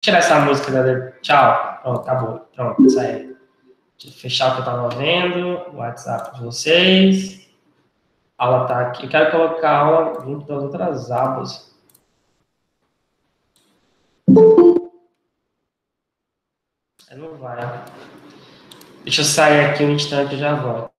tirar essa música, galera. Tchau. Pronto, acabou. Pronto, isso aí. Deixa eu fechar o que eu tava vendo. O WhatsApp de vocês. A aula tá aqui. Eu quero colocar a aula junto das outras abas. Não vai. Deixa eu sair aqui um instante e já volto.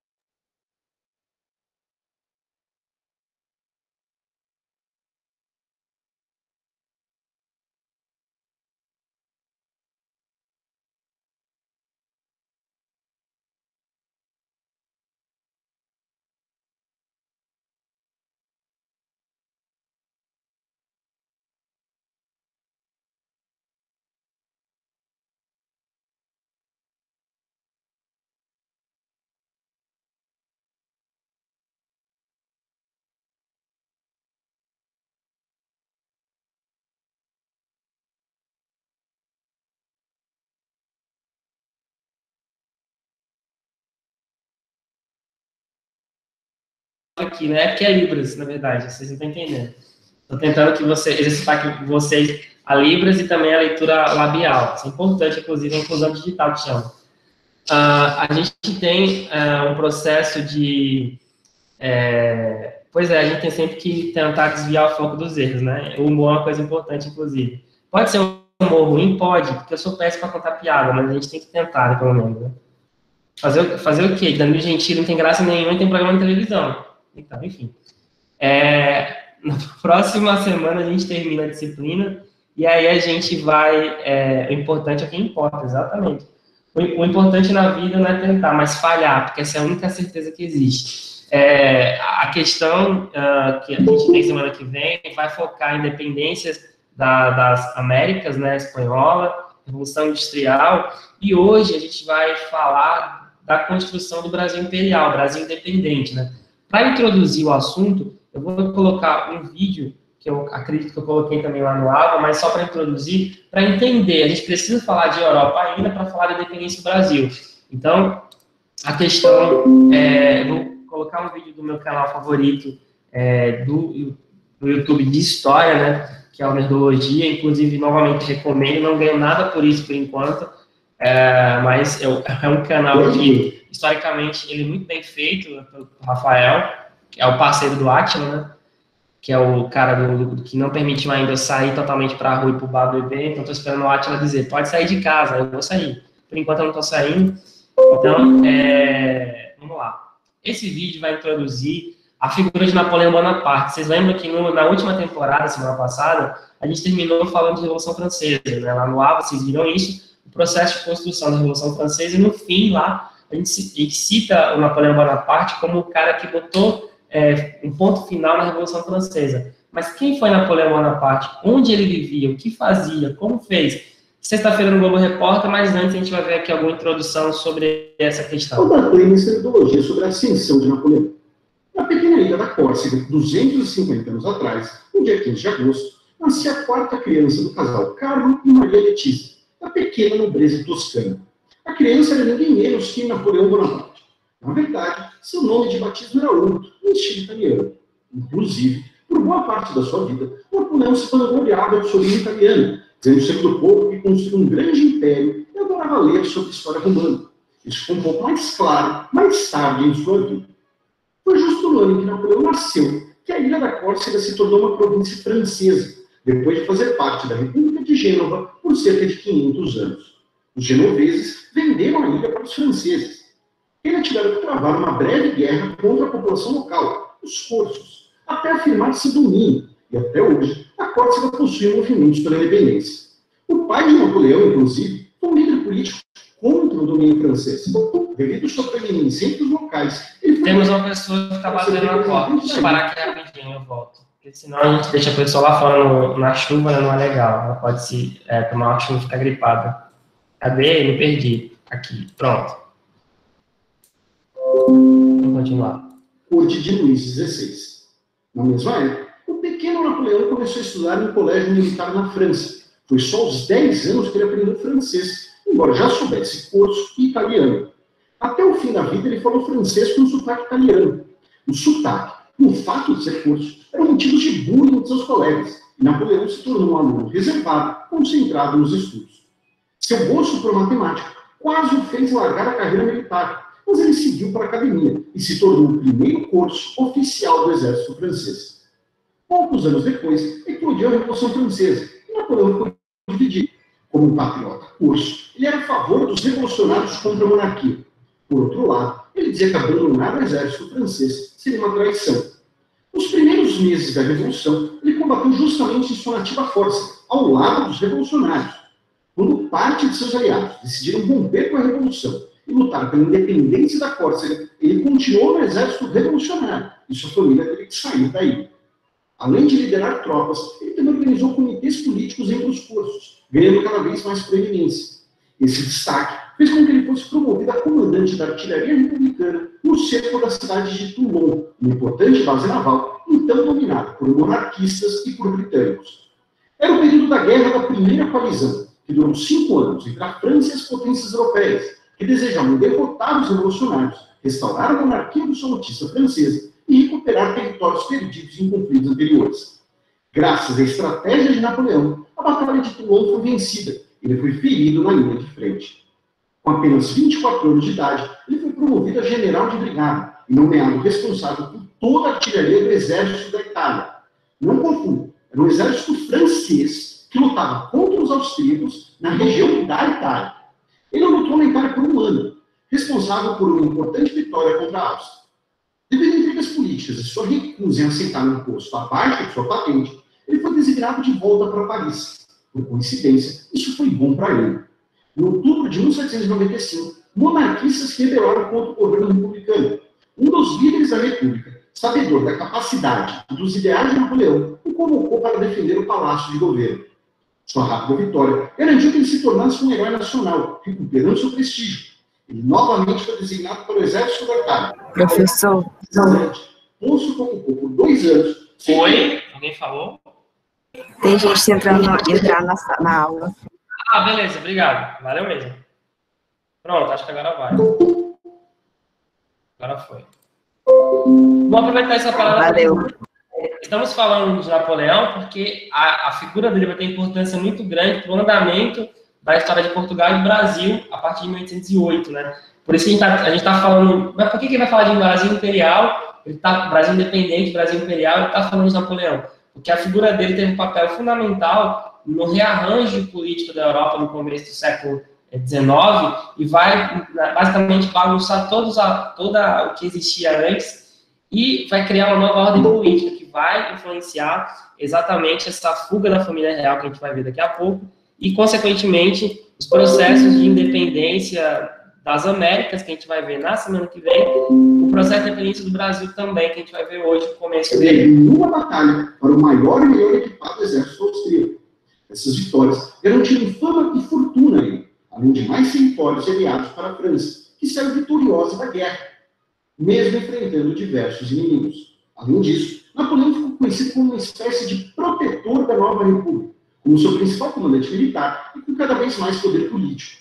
Aqui, né? Que é Libras, na verdade, vocês não estão entendendo. Estou tentando que você exercitar com vocês a Libras e também a leitura labial. Isso é importante, inclusive, a inclusão digital que chama. A gente tem um processo de... pois é, a gente tem sempre que tentar desviar o foco dos erros, né? O humor é uma coisa importante, inclusive. Pode ser um humor ruim? Pode, porque eu sou péssimo para contar piada, mas a gente tem que tentar, né, pelo menos, né? Fazer o quê? Danilo Gentili não tem graça nenhuma e tem programa de televisão. Então, enfim. Na próxima semana a gente termina a disciplina e aí a gente vai... o importante é o que importa, exatamente. O importante na vida não é tentar, mas falhar, porque essa é a única certeza que existe. A questão que a gente tem semana que vem vai focar em dependências das Américas, né, espanhola, Revolução Industrial, e hoje a gente vai falar da construção do Brasil Imperial, Brasil Independente, né? Para introduzir o assunto, eu vou colocar um vídeo, que eu acredito que eu coloquei também lá no AVA, mas só para introduzir, para entender. A gente precisa falar de Europa ainda para falar da independência do Brasil. Então, a questão eu vou colocar um vídeo do meu canal favorito, do YouTube de História, né, que é o Nerdologia, inclusive, novamente, recomendo, não ganho nada por isso, por enquanto, mas é um canal que, historicamente, ele é muito bem feito, pelo Rafael, que é o parceiro do Átila, né, que é o cara que não permitiu ainda eu sair totalmente para a rua e para o bar beber, então estou esperando o Átila dizer, pode sair de casa, eu vou sair. Por enquanto eu não estou saindo, então, vamos lá. Esse vídeo vai introduzir a figura de Napoleão Bonaparte. Vocês lembram que na última temporada, semana passada, a gente terminou falando de Revolução Francesa, né? Lá no AVA, vocês viram isso, o processo de construção da Revolução Francesa, e no fim, lá, a gente cita o Napoleão Bonaparte como o cara que botou um ponto final na Revolução Francesa. Mas quem foi Napoleão Bonaparte? Onde ele vivia? O que fazia? Como fez? Sexta-feira no Globo Repórter, mas antes a gente vai ver aqui alguma introdução sobre essa questão. Vou dar uma metodologia sobre a ascensão de Napoleão. Na pequena ilha da Córcega, 250 anos atrás, no dia 15 de agosto, nascia a quarta criança do casal Carlo e Maria Letícia, da pequena nobreza toscana. A criança era ninguém menos que Napoleão Bonaparte. Na verdade, seu nome de batismo era outro, no estilo italiano. Inclusive, por boa parte da sua vida, Napoleão se vangloriava do seu livro italiano, dizendo ser do povo que construiu um grande império e adorava ler sobre história romana. Isso ficou um pouco mais claro mais tarde em sua vida. Foi justo no ano em que Napoleão nasceu que a ilha da Córcega se tornou uma província francesa, depois de fazer parte da República de Gênova por cerca de 500 anos. Os genoveses venderam a ilha para os franceses. Eles tiveram que travar uma breve guerra contra a população local, os corsos, até afirmar esse domínio, e até hoje a Córcega possui movimentos pela independência. O pai de Napoleão, inclusive, foi um líder político contra o domínio francês. Devido à sua preeminência entre os locais... Temos uma pessoa que está batendo na porta. Deixa eu parar aqui rapidinho, eu volto. Porque senão a gente deixa a pessoa lá fora na chuva, não é legal. Ela pode se tomar uma chuva e ficar gripada. Cadê? Me perdi. Aqui, pronto. Vamos continuar. Corte de Luís XVI. Na mesma época, o pequeno Napoleão começou a estudar em um colégio militar na França. Foi só aos 10 anos que ele aprendeu francês, embora já soubesse corso e italiano. Até o fim da vida, ele falou francês com sotaque italiano. O sotaque, e o fato de ser corso, eram motivos de bullying entre seus colegas. e Napoleão se tornou um aluno reservado, concentrado nos estudos. Seu gosto por matemática quase o fez largar a carreira militar, mas ele seguiu para a academia e se tornou o primeiro curso oficial do exército francês. Poucos anos depois, eclodiu a Revolução Francesa e Napoleão foi dividido. Como um patriota curso, ele era a favor dos revolucionários contra a monarquia. Por outro lado, ele dizia que abandonar o exército francês seria uma traição. Nos primeiros meses da Revolução, ele combateu justamente em sua nativa força, ao lado dos revolucionários. Quando parte de seus aliados decidiram romper com a Revolução e lutar pela independência da Córcega, ele continuou no exército revolucionário e sua família teve que sair daí. Além de liderar tropas, ele também organizou comitês políticos entre os cursos, ganhando cada vez mais proeminência. Esse destaque fez com que ele fosse promovido a comandante da artilharia republicana no cerco da cidade de Toulon, uma importante base naval, então dominada por monarquistas e por britânicos. Era o período da Guerra da Primeira Coalizão, que durou 5 anos entre a França e as potências europeias, que desejavam derrotar os revolucionários, restaurar a monarquia absolutista francesa e recuperar territórios perdidos em conflitos anteriores. Graças à estratégia de Napoleão, a Batalha de Toulon foi vencida. Ele foi ferido na linha de frente. Com apenas 24 anos de idade, ele foi promovido a general de brigada e nomeado responsável por toda a artilharia do exército da Itália. Não confunda, era um exército francês que lutava contra os austríacos na região da Itália. Ele lutou na Itália por um ano, responsável por uma importante vitória contra a Áustria. Devido a intrigas políticas e sua recusa em aceitar um posto abaixo de sua patente, ele foi designado de volta para Paris. Por coincidência, isso foi bom para ele. Em outubro de 1795, monarquistas se rebelaram contra o governo republicano. Um dos líderes da República, sabedor da capacidade e dos ideais de Napoleão, o convocou para defender o palácio de governo. Sua rápida vitória garantiu que ele se tornasse um herói nacional, recuperando seu prestígio. Ele novamente foi designado para o exército da Itália. Professor. Posto que ocupou por 2 anos. Oi? Alguém falou? Tem gente tentando entrar na aula. Ah, beleza, obrigado. Valeu mesmo. Pronto, acho que agora vai. Agora foi. Vamos aproveitar essa palavra. Valeu. Estamos falando de Napoleão porque a figura dele vai ter importância muito grande para o andamento da história de Portugal e do Brasil a partir de 1808, né? Por isso que a gente está falando... Mas por que ele vai falar de Brasil Imperial, Brasil Independente, Brasil Imperial, ele está falando de Napoleão? Porque a figura dele teve um papel fundamental no rearranjo político da Europa no começo do século XIX e vai basicamente bagunçar todo o que existia antes e vai criar uma nova ordem política que vai influenciar exatamente essa fuga da família real que a gente vai ver daqui a pouco e, consequentemente, os processos de independência das Américas, que a gente vai ver na semana que vem, o processo de independência do Brasil também, que a gente vai ver hoje no começo dele. Numa batalha para o maior e melhor equipado exército austríaco. Essas vitórias garantiram fama e fortuna a ele, além de mais territórios aliados para a França, que saiu vitoriosa da guerra, mesmo enfrentando diversos inimigos. Além disso, Napoleão ficou conhecido como uma espécie de protetor da nova república, como seu principal comandante militar e com cada vez mais poder político.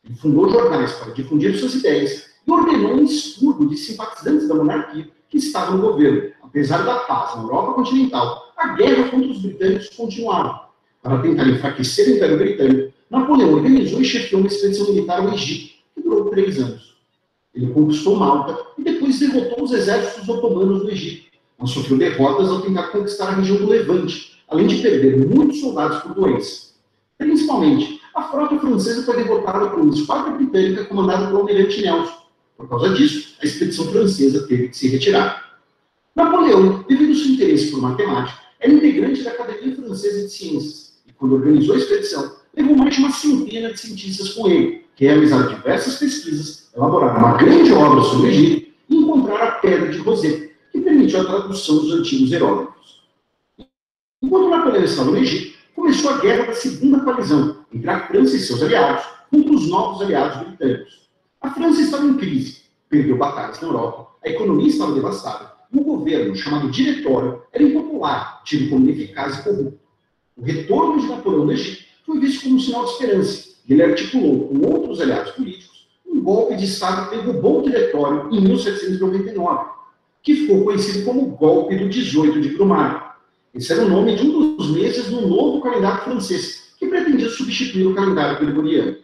Ele fundou jornais para difundir suas ideias e ordenou um expurgo de simpatizantes da monarquia que estavam no governo. Apesar da paz na Europa continental, a guerra contra os britânicos continuava. Para tentar enfraquecer o Império Britânico, Napoleão organizou e chefiou uma expedição militar ao Egito, que durou 3 anos. Ele conquistou Malta e depois derrotou os exércitos otomanos do Egito, mas sofreu derrotas ao tentar conquistar a região do Levante, além de perder muitos soldados por doença. Principalmente, a frota francesa foi derrotada por uma esquadra britânica comandada pelo almirante Nelson. Por causa disso, a expedição francesa teve que se retirar. Napoleão, devido ao seu interesse por matemática, era integrante da Academia Francesa de Ciências e, quando organizou a expedição, levou mais de uma centena de cientistas com ele, que realizaram diversas pesquisas, elaboraram uma grande obra sobre o Egito e encontraram a Pedra de Roseta, que permitiu a tradução dos antigos hieróglifos. Enquanto Napoleão estava no Egito, começou a Guerra da Segunda Coalizão entre a França e seus aliados contra os novos aliados britânicos. A França estava em crise, perdeu batalhas na Europa, a economia estava devastada e o governo, chamado Diretório, era impopular, tido como ineficaz e corrupto. O retorno de Napoleão no Egito foi visto como um sinal de esperança e ele articulou com outros aliados políticos um golpe de Estado que derrubou o Diretório em 1799, que ficou conhecido como o Golpe do 18 de Brumário. Esse era o nome de um dos meses do novo calendário francês, que pretendia substituir o calendário gregoriano.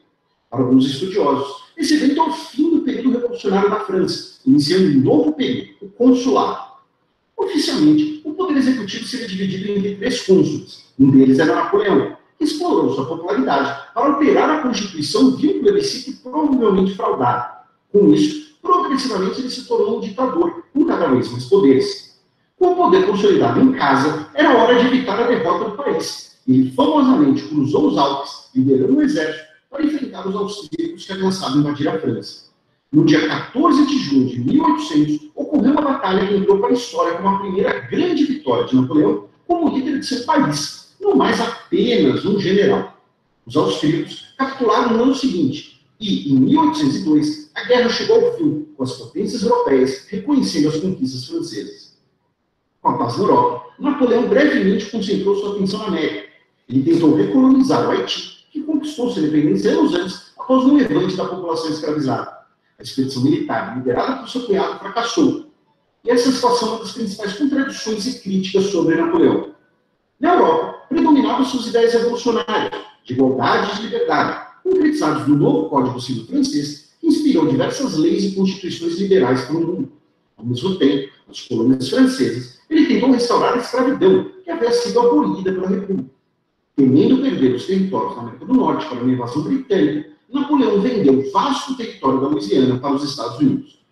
Para alguns estudiosos, esse evento é o fim do período revolucionário da França, iniciando um novo período, o consulado. Oficialmente, o poder executivo seria dividido entre 3 cônsules. Um deles era Napoleão, que explorou sua popularidade para alterar a Constituição via um plebiscito provavelmente fraudado. Com isso, progressivamente ele se tornou um ditador, com cada vez mais poderes. Com o poder consolidado em casa, era hora de evitar a derrota do país. Ele famosamente cruzou os Alpes, liderando o exército, para enfrentar os austríacos que ameaçavam invadir a França. No dia 14 de junho de 1800, ocorreu uma batalha que entrou para a história como a primeira grande vitória de Napoleão como líder de seu país, não mais apenas um general. Os austríacos capitularam no ano seguinte, e, em 1802, a guerra chegou ao fim, com as potências europeias reconhecendo as conquistas francesas. Com a paz na Europa, Napoleão brevemente concentrou sua atenção na América. Ele tentou recolonizar o Haiti, que conquistou sua independência anos antes, após um levante da população escravizada. A expedição militar, liderada por seu cunhado, fracassou. E essa situação é uma das principais contradições e críticas sobre Napoleão. Na Europa, predominavam suas ideias revolucionárias, de igualdade e de liberdade, concretizados no novo Código Civil francês, que inspirou diversas leis e constituições liberais para o mundo. Ao mesmo tempo, nas colônias francesas, ele tentou restaurar a escravidão, que havia sido abolida pela República. Temendo perder os territórios na América do Norte para uma invasão britânica, Napoleão vendeu o vasto território da Louisiana para os Estados Unidos.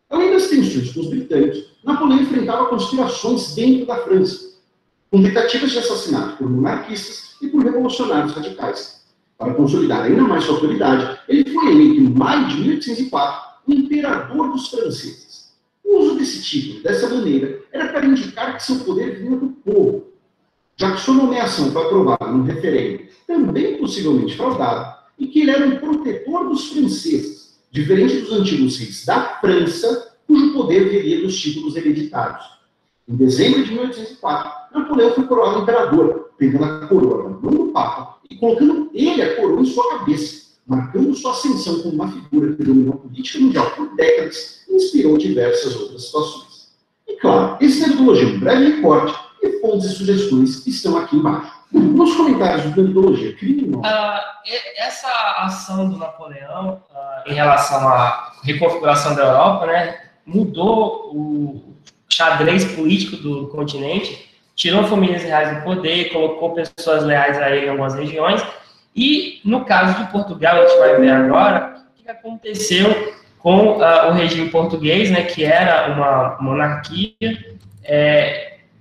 Além das tensões com os britânicos, Napoleão enfrentava conspirações dentro da França, com tentativas de assassinato por monarquistas e por revolucionários radicais. Para consolidar ainda mais sua autoridade, ele foi eleito em maio de 1804 o imperador dos franceses. O uso desse título, dessa maneira, era para indicar que seu poder vinha do povo, já que sua nomeação foi aprovada num referendo também possivelmente fraudado, e que ele era um protetor dos franceses, diferente dos antigos reis da França, cujo poder viria dos títulos hereditários. Em dezembro de 1804, Napoleão foi coroado imperador, pegando a coroa da mão do Papa e colocando ele a coroa em sua cabeça, marcando sua ascensão como uma figura que dominou a política mundial por décadas e inspirou diversas outras situações. E claro, esse metodologia é um breve recorte e fontes e sugestões estão aqui embaixo. Nos comentários do Metodologia Criminosa. Essa ação do Napoleão em relação à reconfiguração da Europa, né, mudou o xadrez político do continente, tirou famílias reais do poder, colocou pessoas leais a ele em algumas regiões, e no caso de Portugal, a gente vai ver agora o que aconteceu com o regime português, né, que era uma monarquia.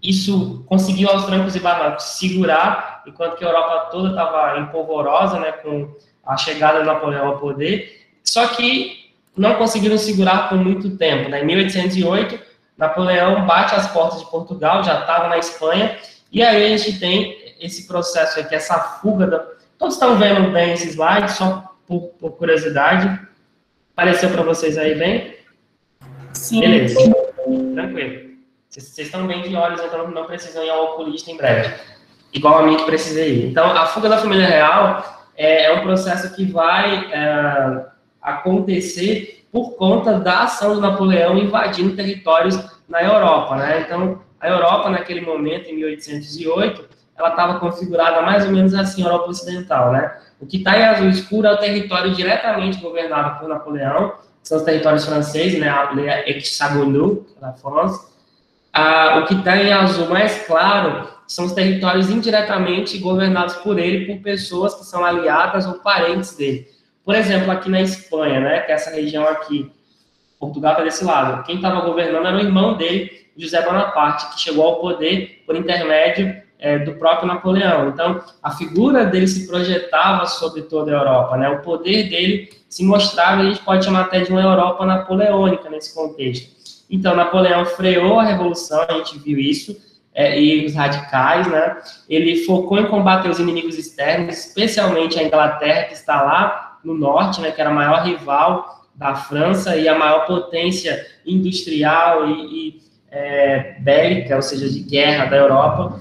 Isso conseguiu aos trancos e barrancos segurar, enquanto que a Europa toda estava empolvorosa, né, com a chegada de Napoleão ao poder, só que não conseguiram segurar por muito tempo. Né? Em 1808, Napoleão bate as portas de Portugal, já estava na Espanha, e aí a gente tem esse processo aqui, essa fuga. Todos estão vendo bem esse slide, só por curiosidade. Apareceu para vocês aí bem? Sim. Beleza, tranquilo. Vocês estão bem de olhos, então não precisam ir ao oculista em breve. Igual a mim que precisei ir. Então, a fuga da família real é um processo que vai acontecer por conta da ação de Napoleão invadindo territórios na Europa, né? Então, a Europa, naquele momento, em 1808, ela estava configurada mais ou menos assim, Europa Ocidental, né? O que está em azul escuro é o território diretamente governado por Napoleão, que são os territórios franceses, né? A hexagonal da França. O que está em azul mais claro são os territórios indiretamente governados por ele, por pessoas que são aliadas ou parentes dele. Por exemplo, aqui na Espanha, né, que é essa região aqui, Portugal está desse lado. Quem estava governando era o irmão dele, José Bonaparte, que chegou ao poder por intermédio do próprio Napoleão. Então, a figura dele se projetava sobre toda a Europa, né? O poder dele se mostrava, e a gente pode chamar até de uma Europa napoleônica nesse contexto. Então, Napoleão freou a Revolução, a gente viu isso, e os radicais, né? Ele focou em combater os inimigos externos, especialmente a Inglaterra, que está lá no norte, né? Que era a maior rival da França e a maior potência industrial e bélica, ou seja, de guerra da Europa.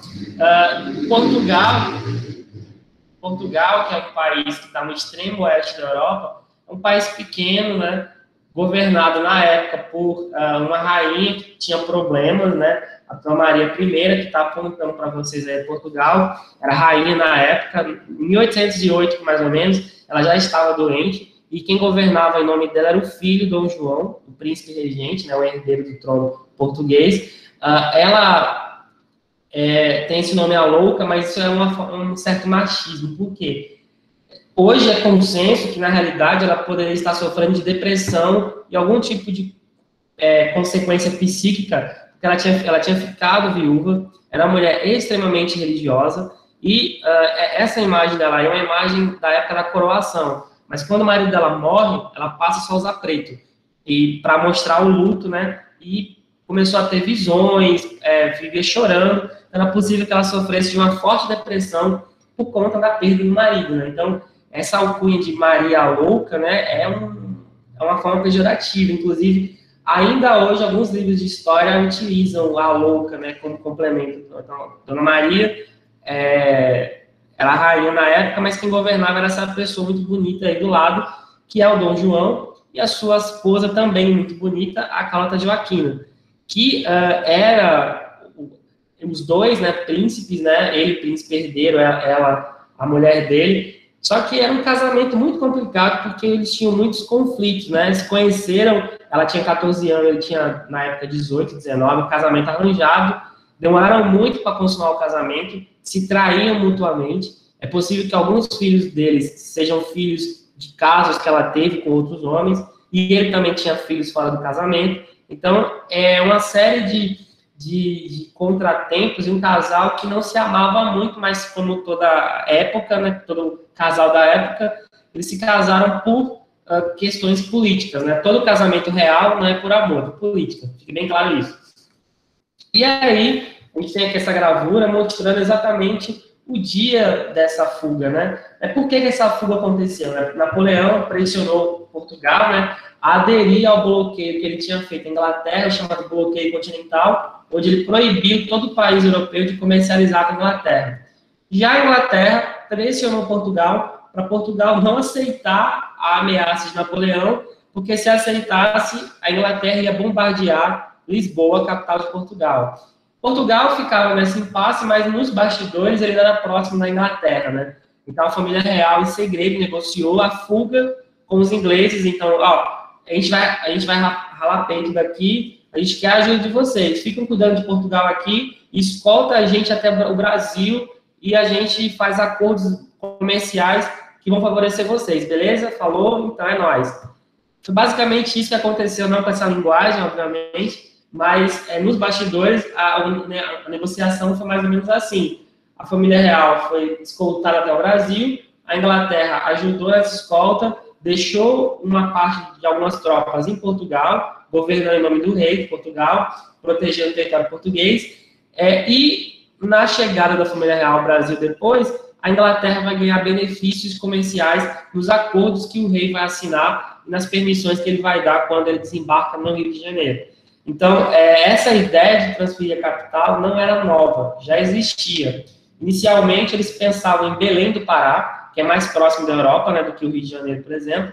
Portugal, que é um país que está no extremo oeste da Europa, é um país pequeno, né? Governado na época por uma rainha que tinha problemas, né? a Dona Maria I, que está apontando para vocês aí, Portugal, era rainha na época, em 1808, mais ou menos, ela já estava doente, e quem governava em nome dela era o filho, Dom João, o príncipe regente, né, o herdeiro do trono português. Ela tem esse nome a louca, mas isso é um certo machismo. Por quê? Hoje é consenso que, na realidade, ela poderia estar sofrendo de depressão e algum tipo de consequência psíquica, porque ela tinha ficado viúva, era uma mulher extremamente religiosa, e essa imagem dela é uma imagem da época da coroação, mas quando o marido dela morre, ela passa só a usar preto, e para mostrar o luto, né, e começou a ter visões, vivia chorando, era possível que ela sofresse de uma forte depressão por conta da perda do marido, né, então essa alcunha de Maria Louca, né, é uma forma pejorativa, inclusive, ainda hoje, alguns livros de história utilizam a louca, né, como complemento. Então, Dona Maria era a rainha na época, mas quem governava era essa pessoa muito bonita aí do lado, que é o Dom João, e a sua esposa também muito bonita, a Carlota Joaquina, que era os dois, né, príncipes, né, ele príncipe herdeiro, ela a mulher dele. Só que era um casamento muito complicado, porque eles tinham muitos conflitos, né? Eles se conheceram, ela tinha 14 anos, ele tinha, na época, 18, 19, o casamento arranjado, demoraram muito para consumar o casamento, se traíam mutuamente. É possível que alguns filhos deles sejam filhos de casos que ela teve com outros homens, e ele também tinha filhos fora do casamento. Então, é uma série de contratempos, e um casal que não se amava muito, mas como toda época, né, todo casal da época, eles se casaram por questões políticas, né? Todo casamento real não é por amor, é por política, fique bem claro isso. E aí, a gente tem aqui essa gravura mostrando exatamente o dia dessa fuga, né? Por que essa fuga aconteceu? Né? Napoleão pressionou Portugal, né, a aderir ao bloqueio que ele tinha feito em Inglaterra, chamado bloqueio continental, onde ele proibiu todo o país europeu de comercializar com a Inglaterra. Já a Inglaterra pressionou Portugal para Portugal não aceitar a ameaça de Napoleão, porque se aceitasse, a Inglaterra ia bombardear Lisboa, capital de Portugal. Portugal ficava nesse impasse, mas nos bastidores ele era próximo da Inglaterra, né? Então a família real, em segredo, negociou a fuga com os ingleses. Então, a gente vai ralar peito daqui, a gente quer a ajuda de vocês. Ficam cuidando de Portugal aqui, escolta a gente até o Brasil e a gente faz acordos comerciais que vão favorecer vocês, beleza? Falou? Então é nóis. Foi basicamente isso que aconteceu, não com essa linguagem, obviamente, mas nos bastidores a negociação foi mais ou menos assim. A família real foi escoltada até o Brasil, a Inglaterra ajudou nessa escolta, deixou uma parte de algumas tropas em Portugal, governando em nome do rei de Portugal, protegendo o território português, e na chegada da família real ao Brasil depois, a Inglaterra vai ganhar benefícios comerciais nos acordos que o rei vai assinar e nas permissões que ele vai dar quando ele desembarca no Rio de Janeiro. Então, essa ideia de transferir a capital não era nova, já existia. Inicialmente, eles pensavam em Belém do Pará, que é mais próximo da Europa, né, do que o Rio de Janeiro, por exemplo.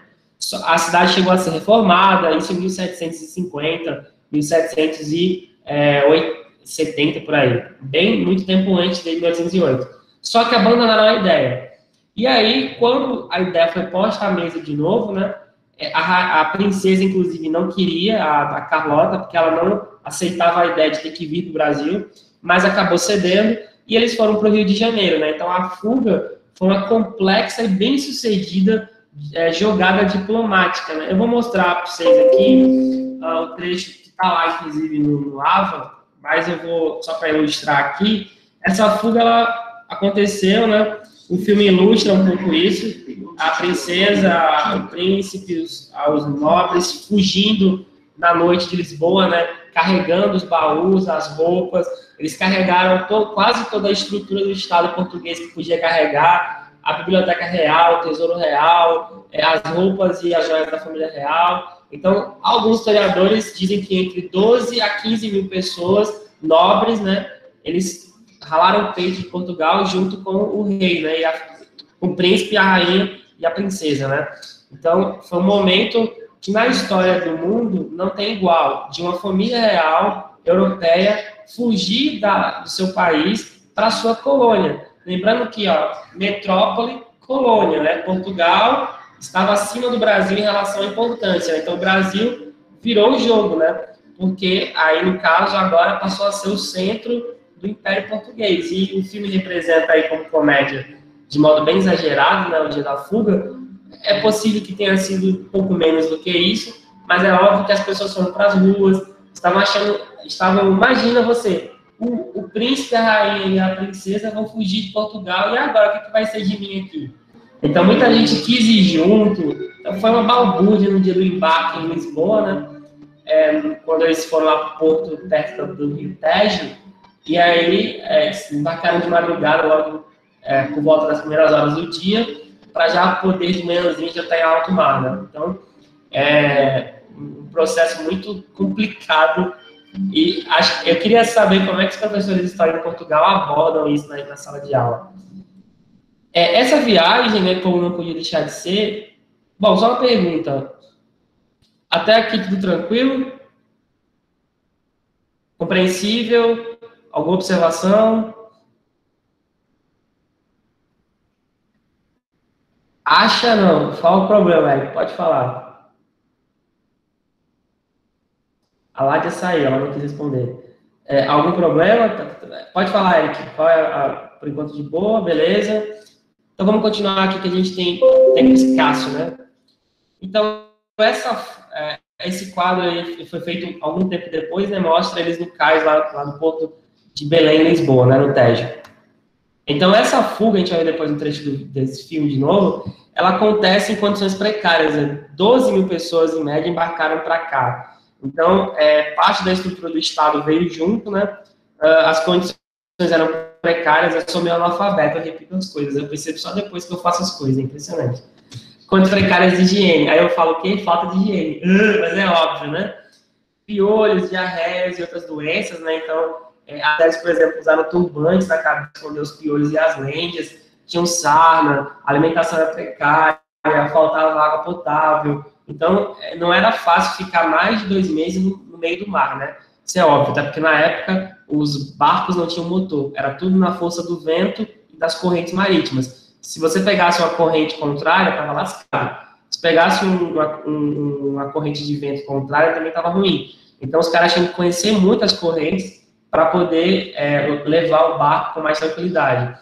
A cidade chegou a ser reformada, isso em 1750, 1770, por aí. Muito tempo antes de 1808. Só que abandonaram a ideia. E aí, quando a ideia foi posta à mesa de novo, né, a princesa, inclusive, não queria, a Carlota, porque ela não aceitava a ideia de ter que vir para o Brasil, mas acabou cedendo, e eles foram para o Rio de Janeiro, né? Então, a fuga foi uma complexa e bem-sucedida jogada diplomática, né? Eu vou mostrar para vocês aqui o trecho que está lá, inclusive, no AVA, mas eu vou, só para ilustrar aqui, essa fuga, ela aconteceu, né? O filme ilustra um pouco isso, a princesa, o príncipe, os nobres fugindo na noite de Lisboa, né? Carregando os baús, as roupas, eles carregaram quase toda a estrutura do Estado português que podia carregar, a Biblioteca Real, o Tesouro Real, as roupas e as joias da família real. Então, alguns historiadores dizem que entre 12 a 15 mil pessoas nobres, né? Eles ralaram o peito de Portugal junto com o rei, né? O príncipe, a rainha e a princesa, né? Então, foi um momento que na história do mundo não tem igual, de uma família real europeia fugir do seu país para a sua colônia. Lembrando que, ó, metrópole, colônia, né? Portugal estava acima do Brasil em relação à importância, né? Então, o Brasil virou o jogo, né? Porque aí, no caso, agora passou a ser o centro do Império Português. E o filme representa aí como comédia, de modo bem exagerado, né? O Dia da Fuga. É possível que tenha sido um pouco menos do que isso, mas é óbvio que as pessoas foram para as ruas, imagina você, o príncipe, a rainha e a princesa vão fugir de Portugal, e agora o que vai ser de mim aqui? Então muita gente quis ir junto, então foi uma balbúrdia no dia do embarque em Lisboa, né? Quando eles foram lá para o porto perto do Rio Tejo, e aí embarcaram de madrugada, logo por volta das primeiras horas do dia, para já poder de manhãzinha já estar em alto mar, né? Então, um processo muito complicado, e eu queria saber como é que os professores de História de Portugal abordam isso na sala de aula. Essa viagem, né, como não podia deixar de ser... Bom, só uma pergunta. Até aqui tudo tranquilo? Compreensível? Alguma observação? Acha não? Qual o problema, Eric? Pode falar. A Ládia saiu, ela não quis responder. Algum problema? Pode falar, Eric. Qual é por enquanto de boa, beleza? Então vamos continuar aqui que a gente tem tempo escasso, né? Então, esse quadro aí foi feito algum tempo depois, né? Mostra eles no cais lá no porto de Belém, Lisboa, né? No Tejo. Então, essa fuga, a gente vai ver depois no trecho desse filme de novo, ela acontece em condições precárias, né? 12 mil pessoas, em média, embarcaram para cá. Então, parte da estrutura do Estado veio junto, né? As condições eram precárias, eu sou meio analfabeto, eu repito as coisas, eu percebo só depois que eu faço as coisas, é impressionante. Condições precárias de higiene, aí eu falo o quê? Falta de higiene, mas é óbvio, né? Piolhos, diarreias e outras doenças, né? Então, até, por exemplo, usaram turbantes na cabeça para esconder os piolhos e as lêndias, tinham sarna, a alimentação era precária, faltava água potável. Então, não era fácil ficar mais de 2 meses no meio do mar, né? Isso é óbvio, até porque na época os barcos não tinham motor, era tudo na força do vento e das correntes marítimas. Se você pegasse uma corrente contrária, estava lascado. Se pegasse uma corrente de vento contrária, também estava ruim. Então, os caras tinham que conhecer muitas correntes para poder levar o barco com mais tranquilidade.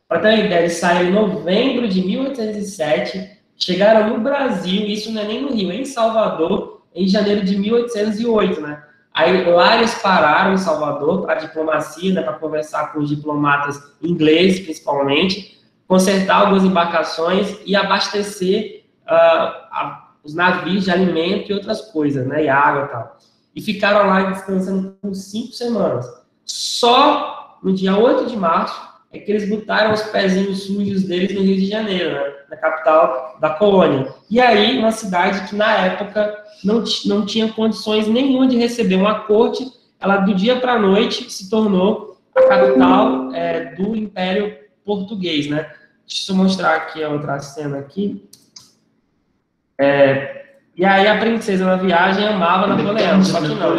Para ter uma ideia, eles saíram em novembro de 1807, chegaram no Brasil, isso não é nem no Rio, é em Salvador, em janeiro de 1808, né? Aí lá eles pararam em Salvador para diplomacia, né, para conversar com os diplomatas ingleses, principalmente, consertar algumas embarcações e abastecer os navios de alimento e outras coisas, né, e água e tal. E ficaram lá descansando por 5 semanas. Só no dia 8 de março é que eles botaram os pezinhos sujos deles no Rio de Janeiro, né, na capital da colônia. E aí, uma cidade que, na época, não tinha condições nenhuma de receber uma corte, ela, do dia para a noite, se tornou a capital do Império Português, né. Deixa eu mostrar aqui a outra cena aqui. E aí a princesa na viagem amava Napoleão, só que não.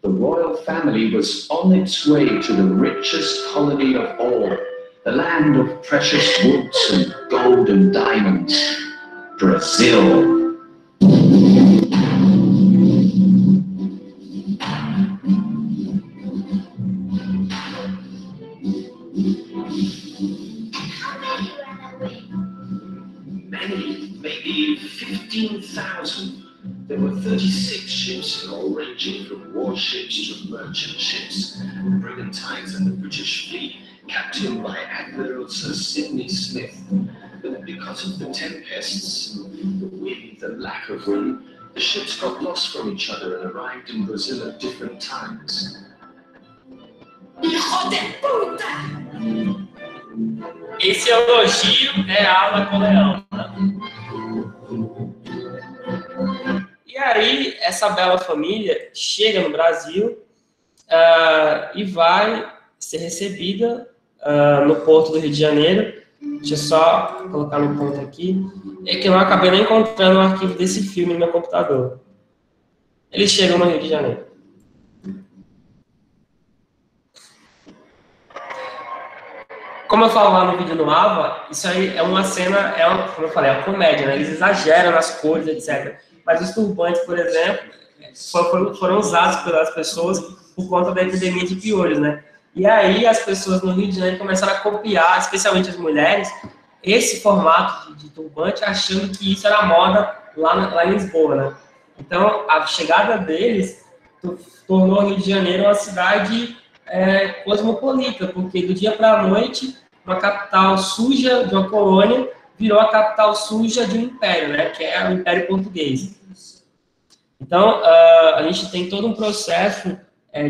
The royal family was on its way to the richest colony of all, the land of precious woods and gold and diamonds, Brazil. Many, maybe 15,000. There were 36 ships in all, ranging from warships to merchant ships, brigantines and the British fleet, captained by Admiral Sir Sidney Smith. But because of the tempests, the wind, the lack of room, the ships got lost from each other and arrived in Brazil at different times. Hijo de puta! Esse elogio a Napoleão, né? E aí, essa bela família chega no Brasil e vai ser recebida no porto do Rio de Janeiro. Deixa eu só colocar no ponto aqui. É que eu não acabei nem encontrando o arquivo desse filme no meu computador. eles chegam no Rio de Janeiro. Como eu falo lá no vídeo no Ava, isso aí é uma cena, como eu falei, é uma comédia, né? Eles exageram nas cores, etc. Mas os turbantes, por exemplo, foram usados pelas pessoas por conta da epidemia de piolhos, né? E aí as pessoas no Rio de Janeiro começaram a copiar, especialmente as mulheres, esse formato de turbante, achando que isso era moda lá em Lisboa, né? Então, a chegada deles tornou o Rio de Janeiro uma cidade cosmopolita, porque do dia para a noite, uma capital suja de uma colônia virou a capital suja de um império, né? Que é o Império Português. Então, a gente tem todo um processo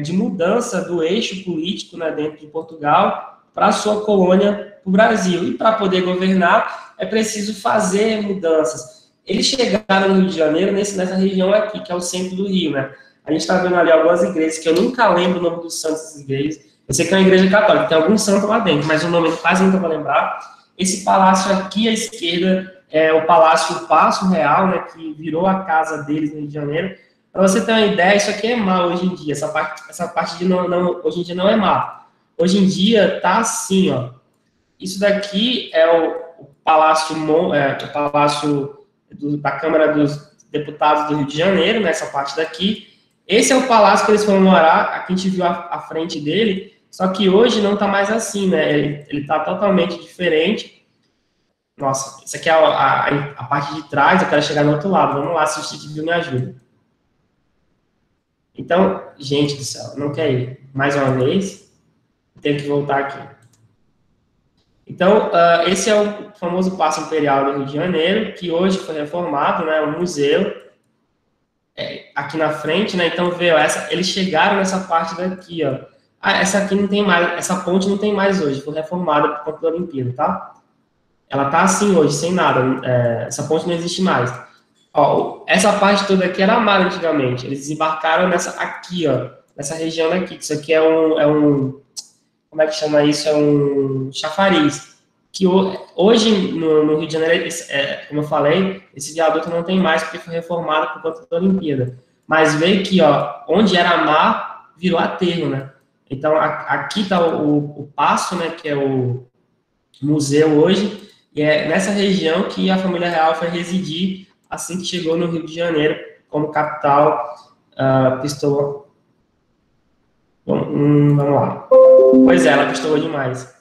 de mudança do eixo político, né, dentro de Portugal para a sua colônia, para o Brasil. E para poder governar, é preciso fazer mudanças. Eles chegaram no Rio de Janeiro, nessa região aqui, que é o centro do Rio, né? A gente está vendo ali algumas igrejas, que eu nunca lembro o nome dos santos dessas igrejas. Eu sei que é uma igreja católica, tem algum santo lá dentro, mas o nome eu quase nunca vou lembrar. Esse palácio aqui à esquerda é o Palácio Paço Real, né, que virou a casa deles no Rio de Janeiro. Para você ter uma ideia, isso aqui é mal hoje em dia. Essa parte de hoje em dia não é mal. Hoje em dia tá assim, ó. Isso daqui é o Palácio, da Câmara dos Deputados do Rio de Janeiro, nessa parte daqui. Esse é o palácio que eles foram morar, aqui a gente viu a frente dele, só que hoje não tá mais assim, né? Ele tá totalmente diferente. Nossa, isso aqui é a parte de trás, eu quero chegar no outro lado. Vamos lá, se o Steve me ajuda. Então, gente do céu, não quer ir. Mais uma vez, tenho que voltar aqui. Então, esse é o famoso Paço Imperial do Rio de Janeiro, que hoje foi reformado, né? Um museu. Aqui na frente, né? Então, vê, ó, eles chegaram nessa parte daqui, ó. Essa aqui não tem mais, essa ponte não tem mais hoje, foi reformada por conta da Olimpíada, tá? Ela tá assim hoje, sem nada, essa ponte não existe mais. Ó, essa parte toda aqui era mar antigamente, eles desembarcaram aqui, ó, nessa região daqui, que isso aqui é um, como é que chama isso? É um chafariz. Que hoje, no Rio de Janeiro, como eu falei, esse viaduto não tem mais, porque foi reformado por conta da Olimpíada. Mas veio que, ó, onde era mar, virou aterro, né? Então, aqui está o Paço, né, que é o museu hoje, e é nessa região que a família real foi residir assim que chegou no Rio de Janeiro, como capital pistola. Vamos lá. Pois é, ela pistolou demais.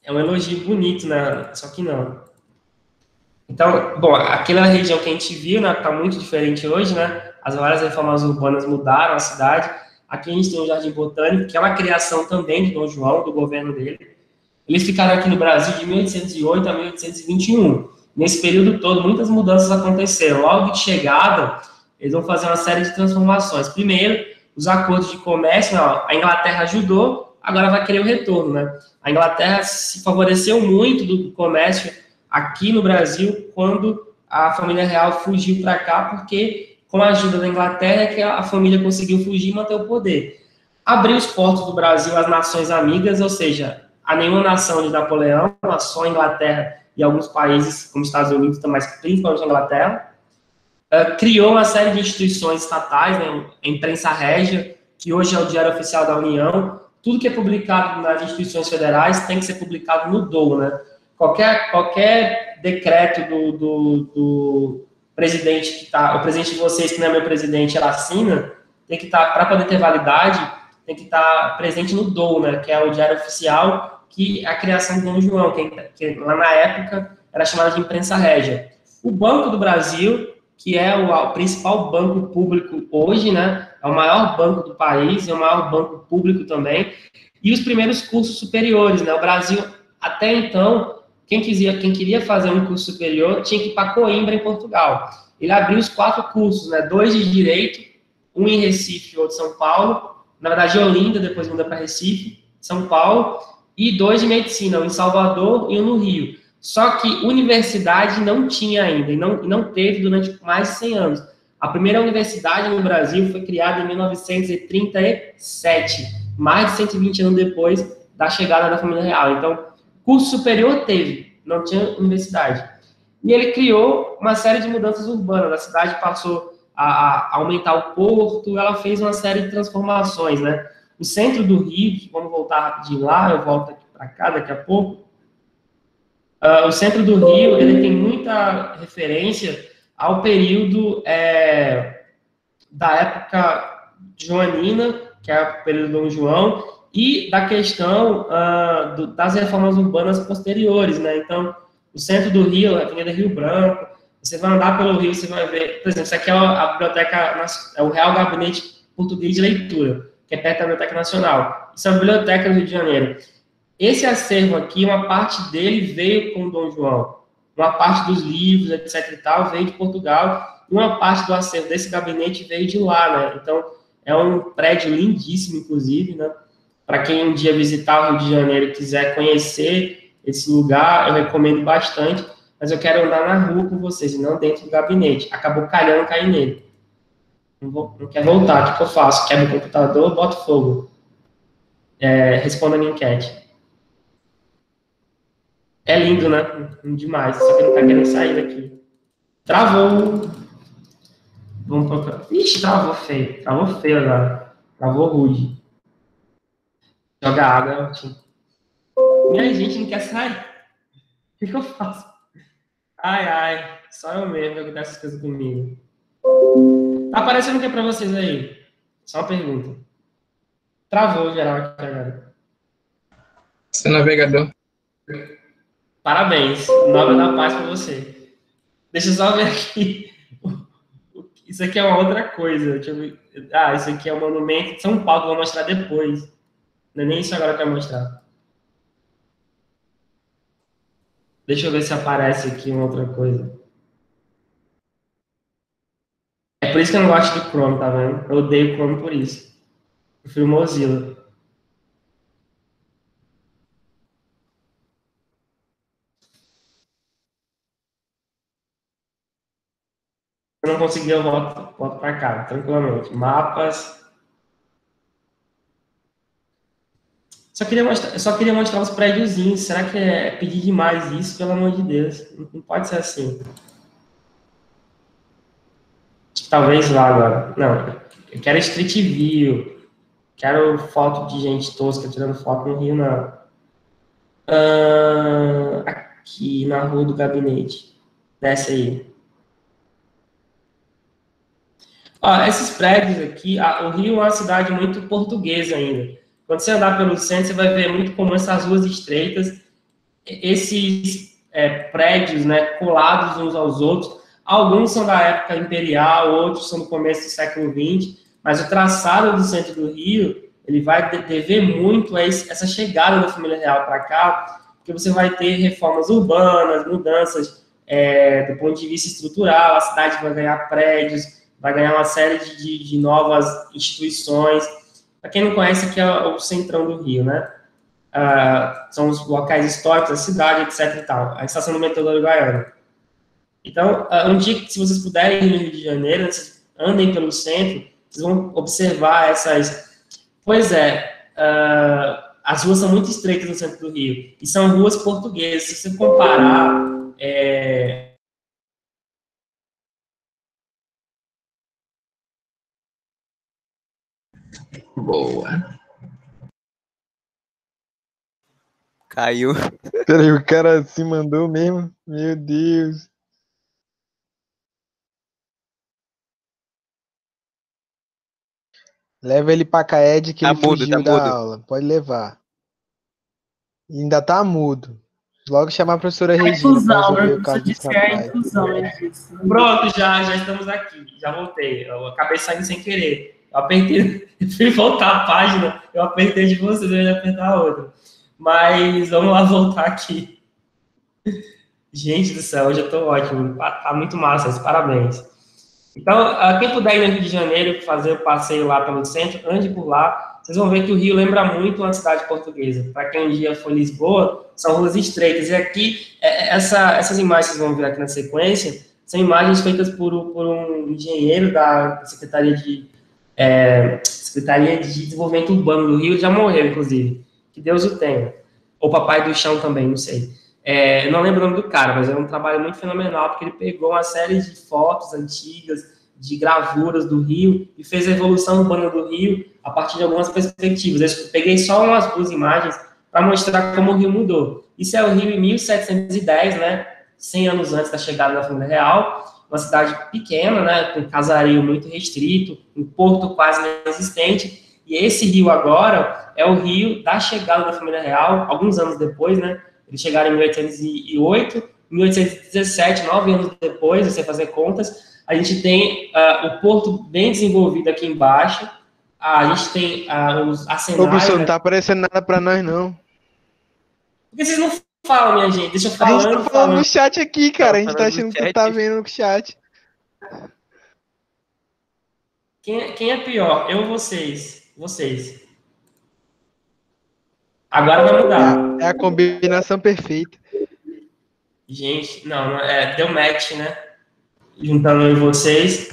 É um elogio bonito, né? Só que não. Então, bom, aquela região que a gente viu, né, está muito diferente hoje, né? As várias reformas urbanas mudaram a cidade. Aqui a gente tem o Jardim Botânico, que é uma criação também de Dom João, do governo dele. Eles ficaram aqui no Brasil de 1808 a 1821. Nesse período todo, muitas mudanças aconteceram. Logo de chegada, eles vão fazer uma série de transformações. Primeiro, os acordos de comércio, né, a Inglaterra ajudou, agora vai querer o retorno, né? A Inglaterra se favoreceu muito do comércio aqui no Brasil quando a família real fugiu para cá, porque com a ajuda da Inglaterra é que a família conseguiu fugir e manter o poder. Abriu os portos do Brasil às nações amigas, ou seja, a nenhuma nação de Napoleão, só a Inglaterra e alguns países como Estados Unidos, mas principalmente a Inglaterra. Criou uma série de instituições estatais, né, a imprensa régia, que hoje é o Diário Oficial da União. Tudo que é publicado nas instituições federais tem que ser publicado no DOU, né? Qualquer decreto do presidente que está, o presidente de vocês, que não é meu presidente, ela assina, tem que estar, para poder ter validade, tem que estar presente no DOU, né? Que é o Diário Oficial, que é a criação do Dom João, que lá na época era chamada de imprensa régia. O Banco do Brasil, que é o principal banco público hoje, né? É o maior banco do país, é o maior banco público também. E os primeiros cursos superiores, né? O Brasil, até então, quem queria fazer um curso superior tinha que ir para Coimbra, em Portugal. Ele abriu os 4 cursos, né? 2 de Direito, um em Recife e outro em São Paulo. Na verdade, Olinda, depois muda para Recife, São Paulo. E 2 de Medicina, um em Salvador e um no Rio. Só que universidade não tinha ainda, e não teve durante mais de 100 anos. A primeira universidade no Brasil foi criada em 1937, mais de 120 anos depois da chegada da família real. Então, curso superior teve, não tinha universidade. E ele criou uma série de mudanças urbanas. A cidade passou a aumentar o porto, ela fez uma série de transformações, né? O centro do Rio, vamos voltar rapidinho lá, eu volto aqui para cá daqui a pouco. O centro do Rio, ele tem muita referência ao período da época joanina, que é o período do Dom João, e da questão das reformas urbanas posteriores, né? Então, o centro do Rio, a Avenida Rio Branco, você vai andar pelo Rio, você vai ver, por exemplo, isso aqui é a biblioteca, é o Real Gabinete Português de Leitura, que é perto da Biblioteca Nacional. Isso é uma biblioteca no Rio de Janeiro. Esse acervo aqui, uma parte dele veio com o Dom João, uma parte dos livros, etc e tal, veio de Portugal, e uma parte do acervo desse gabinete veio de lá, né? Então, é um prédio lindíssimo, inclusive, né? Para quem um dia visitar o Rio de Janeiro e quiser conhecer esse lugar, eu recomendo bastante, mas eu quero andar na rua com vocês, e não dentro do gabinete. Acabou calhando cair nele. Não quer voltar, o que eu faço? Quebro o computador, boto fogo. Responda a minha enquete. É lindo, né? Demais, só que não tá querendo sair daqui. Travou. Vamos procurar. Ixi, travou feio. Travou feio agora. Travou rude. Joga água. Minha gente não quer sair. O que eu faço? Ai. Só eu mesmo que acontece essas coisas comigo. Tá aparecendo o que pra vocês aí? Só uma pergunta. Travou geral aqui agora. Seu navegador. Parabéns. Nova da paz pra você. Deixa eu só ver aqui. Isso aqui é uma outra coisa. Deixa eu ver. Isso aqui é o monumento de São Paulo, que eu vou mostrar depois. Não é nem isso agora que eu quero mostrar. Deixa eu ver se aparece aqui uma outra coisa. É por isso que eu não gosto do Chrome, tá vendo? Eu odeio o Chrome por isso. Eu prefiro o Mozilla. Se eu não conseguir, eu volto para cá, tranquilamente. Mapas. Eu só queria mostrar os prédiozinhos. Será que é pedir demais isso? Pelo amor de Deus. Não pode ser assim. Talvez lá agora. Não, eu quero Street View. Quero foto de gente tosca tirando foto no Rio, não. Aqui, na Rua do Gabinete. Desce aí. Esses prédios aqui, o Rio é uma cidade muito portuguesa ainda. Quando você andar pelo centro, você vai ver muito como essas ruas estreitas, esses prédios, né, colados uns aos outros. Alguns são da época imperial, outros são do começo do século XX, mas o traçado do centro do Rio, ele vai dever muito a essa chegada da família real para cá, porque você vai ter reformas urbanas, mudanças do ponto de vista estrutural, a cidade vai ganhar prédios, vai ganhar uma série de novas instituições. Para quem não conhece, aqui é o centrão do Rio, né? São os locais históricos da cidade, etc e tal. A estação do metrô da Uruguaiana. Então, um dia que, se vocês puderem ir no Rio de Janeiro, vocês andem pelo centro, vocês vão observar essas... Pois as ruas são muito estreitas no centro do Rio. E são ruas portuguesas. Se você comparar... Boa. Caiu. Peraí, o cara se mandou mesmo? Meu Deus. Leva ele pra Caed que Tá ele mudo, fugiu tá da mudo. aula. Pode levar. Ainda tá mudo. Logo chamar a professora Regina pra resolver o caso desse rapaz. Pronto, já estamos aqui. Já voltei. Eu acabei saindo sem querer. Eu apertei, eu fui voltar a página, eu apertei de vocês, eu ia apertar a outra. Mas vamos lá voltar aqui. Gente do céu, hoje eu tô ótimo. Tá muito massa isso, parabéns. Então, quem puder ir no Rio de Janeiro, fazer o passeio lá pelo centro, ande por lá. Vocês vão ver que o Rio lembra muito uma cidade portuguesa. Para quem um dia foi em Lisboa, são ruas estreitas. E aqui, essas imagens que vocês vão ver aqui na sequência, são imagens feitas por um engenheiro da Secretaria de Desenvolvimento Urbano do Rio, ele já morreu, inclusive. Que Deus o tenha. Ou Papai do Chão também, não sei. Não lembro o nome do cara, mas é um trabalho muito fenomenal, porque ele pegou uma série de fotos antigas, de gravuras do rio e fez a evolução urbana do rio a partir de algumas perspectivas. Eu peguei só umas 2 imagens para mostrar como o rio mudou. Isso é o rio em 1710, né, 100 anos antes da chegada da família real, uma cidade pequena, né, com casario muito restrito, um porto quase inexistente, e esse rio agora é o rio da chegada da família real, alguns anos depois, né, eles chegaram em 1808, 1817, 9 anos depois, você fazer contas, a gente tem o porto bem desenvolvido aqui embaixo, a gente tem os arsenais... Ô, professor, não tá aparecendo nada pra nós, não. Por que vocês não falam, minha gente? Deixa eu A falar. gente tá falando no chat aqui, cara. A gente tá falando achando no que tu chat. tá vendo no chat. Quem é pior? Eu ou vocês? Vocês. Agora vai mudar. É a combinação perfeita. Gente, não deu match, né? Juntando eu e vocês.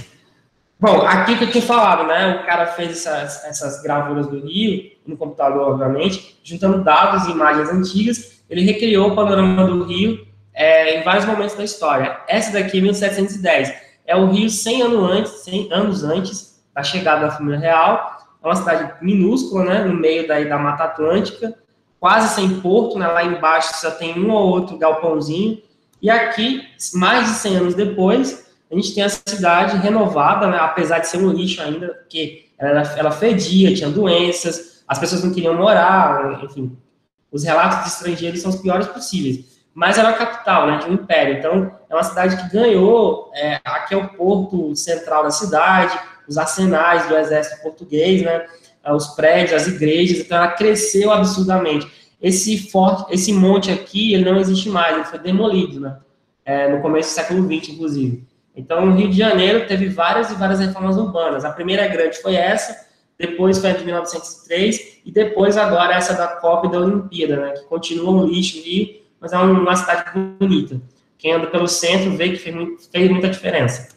Bom, aqui que eu tinha falado, né? O cara fez essas gravuras do rio, no computador, obviamente, juntando dados e imagens antigas, ele recriou o panorama do rio em vários momentos da história. Essa daqui, 1710, é o rio 100 anos antes da chegada da família real. É uma cidade minúscula, né? No meio da Mata Atlântica, quase sem porto, né? Lá embaixo só tem um ou outro galpãozinho. E aqui, mais de 100 anos depois, a gente tem a cidade renovada, né, apesar de ser um lixo ainda, porque ela fedia, tinha doenças, as pessoas não queriam morar, enfim. Os relatos de estrangeiros são os piores possíveis. Mas era a capital, né, de um império. Então, é uma cidade que ganhou, aqui é o porto central da cidade, os arsenais do exército português, né, os prédios, as igrejas, então ela cresceu absurdamente. Esse monte aqui, ele não existe mais, ele foi demolido, né, no começo do século XX, inclusive. Então, o Rio de Janeiro teve várias e várias reformas urbanas. A primeira grande foi essa, depois foi a de 1903, e depois agora essa da Copa e da Olimpíada, né, que continua um lixo ali, mas é uma cidade bonita. Quem anda pelo centro vê que fez muita diferença.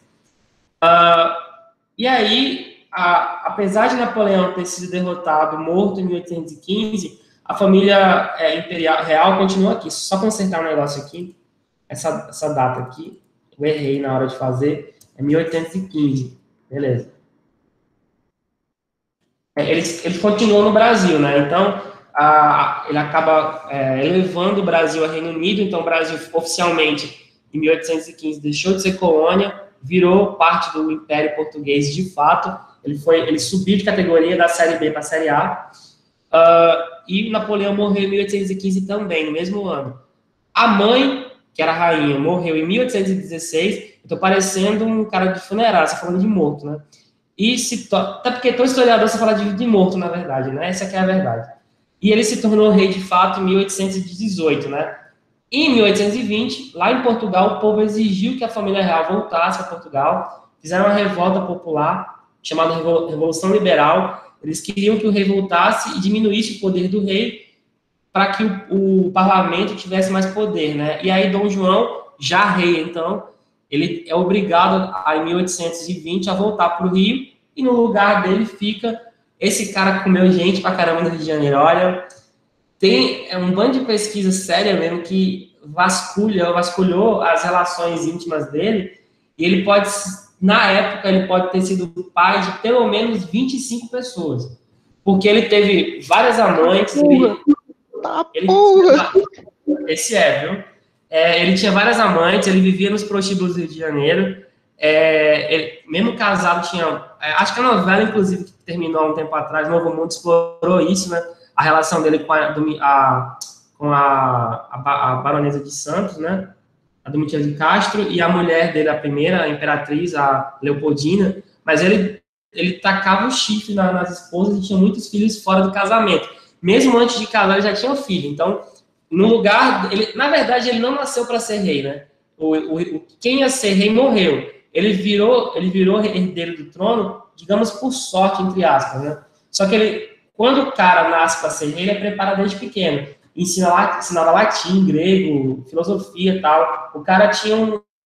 E aí, apesar de Napoleão ter sido derrotado, morto em 1815, a família imperial real continua aqui. Só consertar um negócio aqui, essa data aqui, eu errei na hora de fazer, é 1815, beleza. Eles continuam no Brasil, né? Então, ele acaba elevando o Brasil a Reino Unido. Então, o Brasil, oficialmente, em 1815, deixou de ser colônia, virou parte do Império Português de fato. Ele subiu de categoria da Série B para a Série A. E Napoleão morreu em 1815 também, no mesmo ano. A mãe, que era a rainha, morreu em 1816. Estou parecendo um cara de funerário, você falando de morto, né? Até porque todo historiador você fala de morto, na verdade, né? Essa aqui é a verdade. E ele se tornou rei de fato em 1818, né? E em 1820, lá em Portugal, o povo exigiu que a família real voltasse a Portugal. Fizeram uma revolta popular, chamada Revolução Liberal. Eles queriam que o rei voltasse e diminuísse o poder do rei para que o parlamento tivesse mais poder, né? E aí Dom João, já rei, então, ele é obrigado, em 1820, a voltar para o Rio, e no lugar dele fica esse cara que comeu gente pra caramba no Rio de Janeiro. Olha, tem um bando de pesquisa séria mesmo que vasculhou as relações íntimas dele, e ele pode, na época, ele pode ter sido pai de pelo menos 25 pessoas, porque ele teve várias amantes, esse viu? Ele tinha várias amantes, ele vivia nos prostíbulos do Rio de Janeiro, ele, mesmo casado, tinha... acho que a novela, inclusive, que terminou há um tempo atrás, Novo Mundo, explorou isso, né? A relação dele com a baronesa de Santos, né? A Domitila de Castro, e a mulher dele, a primeira, a imperatriz, a Leopoldina, mas ele tacava o chifre nas esposas e tinha muitos filhos fora do casamento. Mesmo antes de casar, ele já tinha um filho. Então, no lugar... na verdade, ele não nasceu para ser rei, né? Quem ia ser rei morreu. Ele virou herdeiro do trono, digamos, por sorte, entre aspas, né? Só que quando o cara nasce para ser rei, ele é preparado desde pequeno. Ensinava latim, grego, filosofia e tal. O cara tinha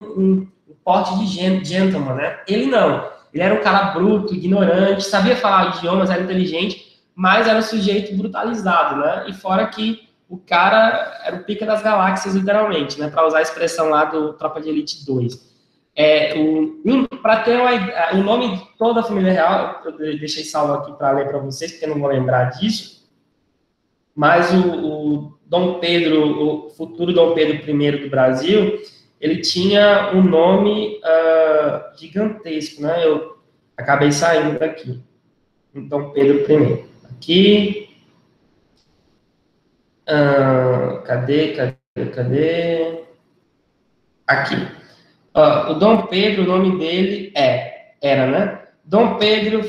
um porte de gentleman, né? Ele não. Ele era um cara bruto, ignorante, sabia falar idiomas, era inteligente, mas era um sujeito brutalizado, né? E fora que o cara era o pica das galáxias, literalmente, né? Para usar a expressão lá do Tropa de Elite 2. Para ter o nome de toda a família real, eu deixei salvo aqui para ler para vocês, porque eu não vou lembrar disso, mas o Dom Pedro, o futuro Dom Pedro I do Brasil, ele tinha um nome gigantesco, né? Eu acabei saindo daqui. Dom Pedro I. Aqui. Cadê? Aqui. O Dom Pedro, o nome dele era, né? Dom Pedro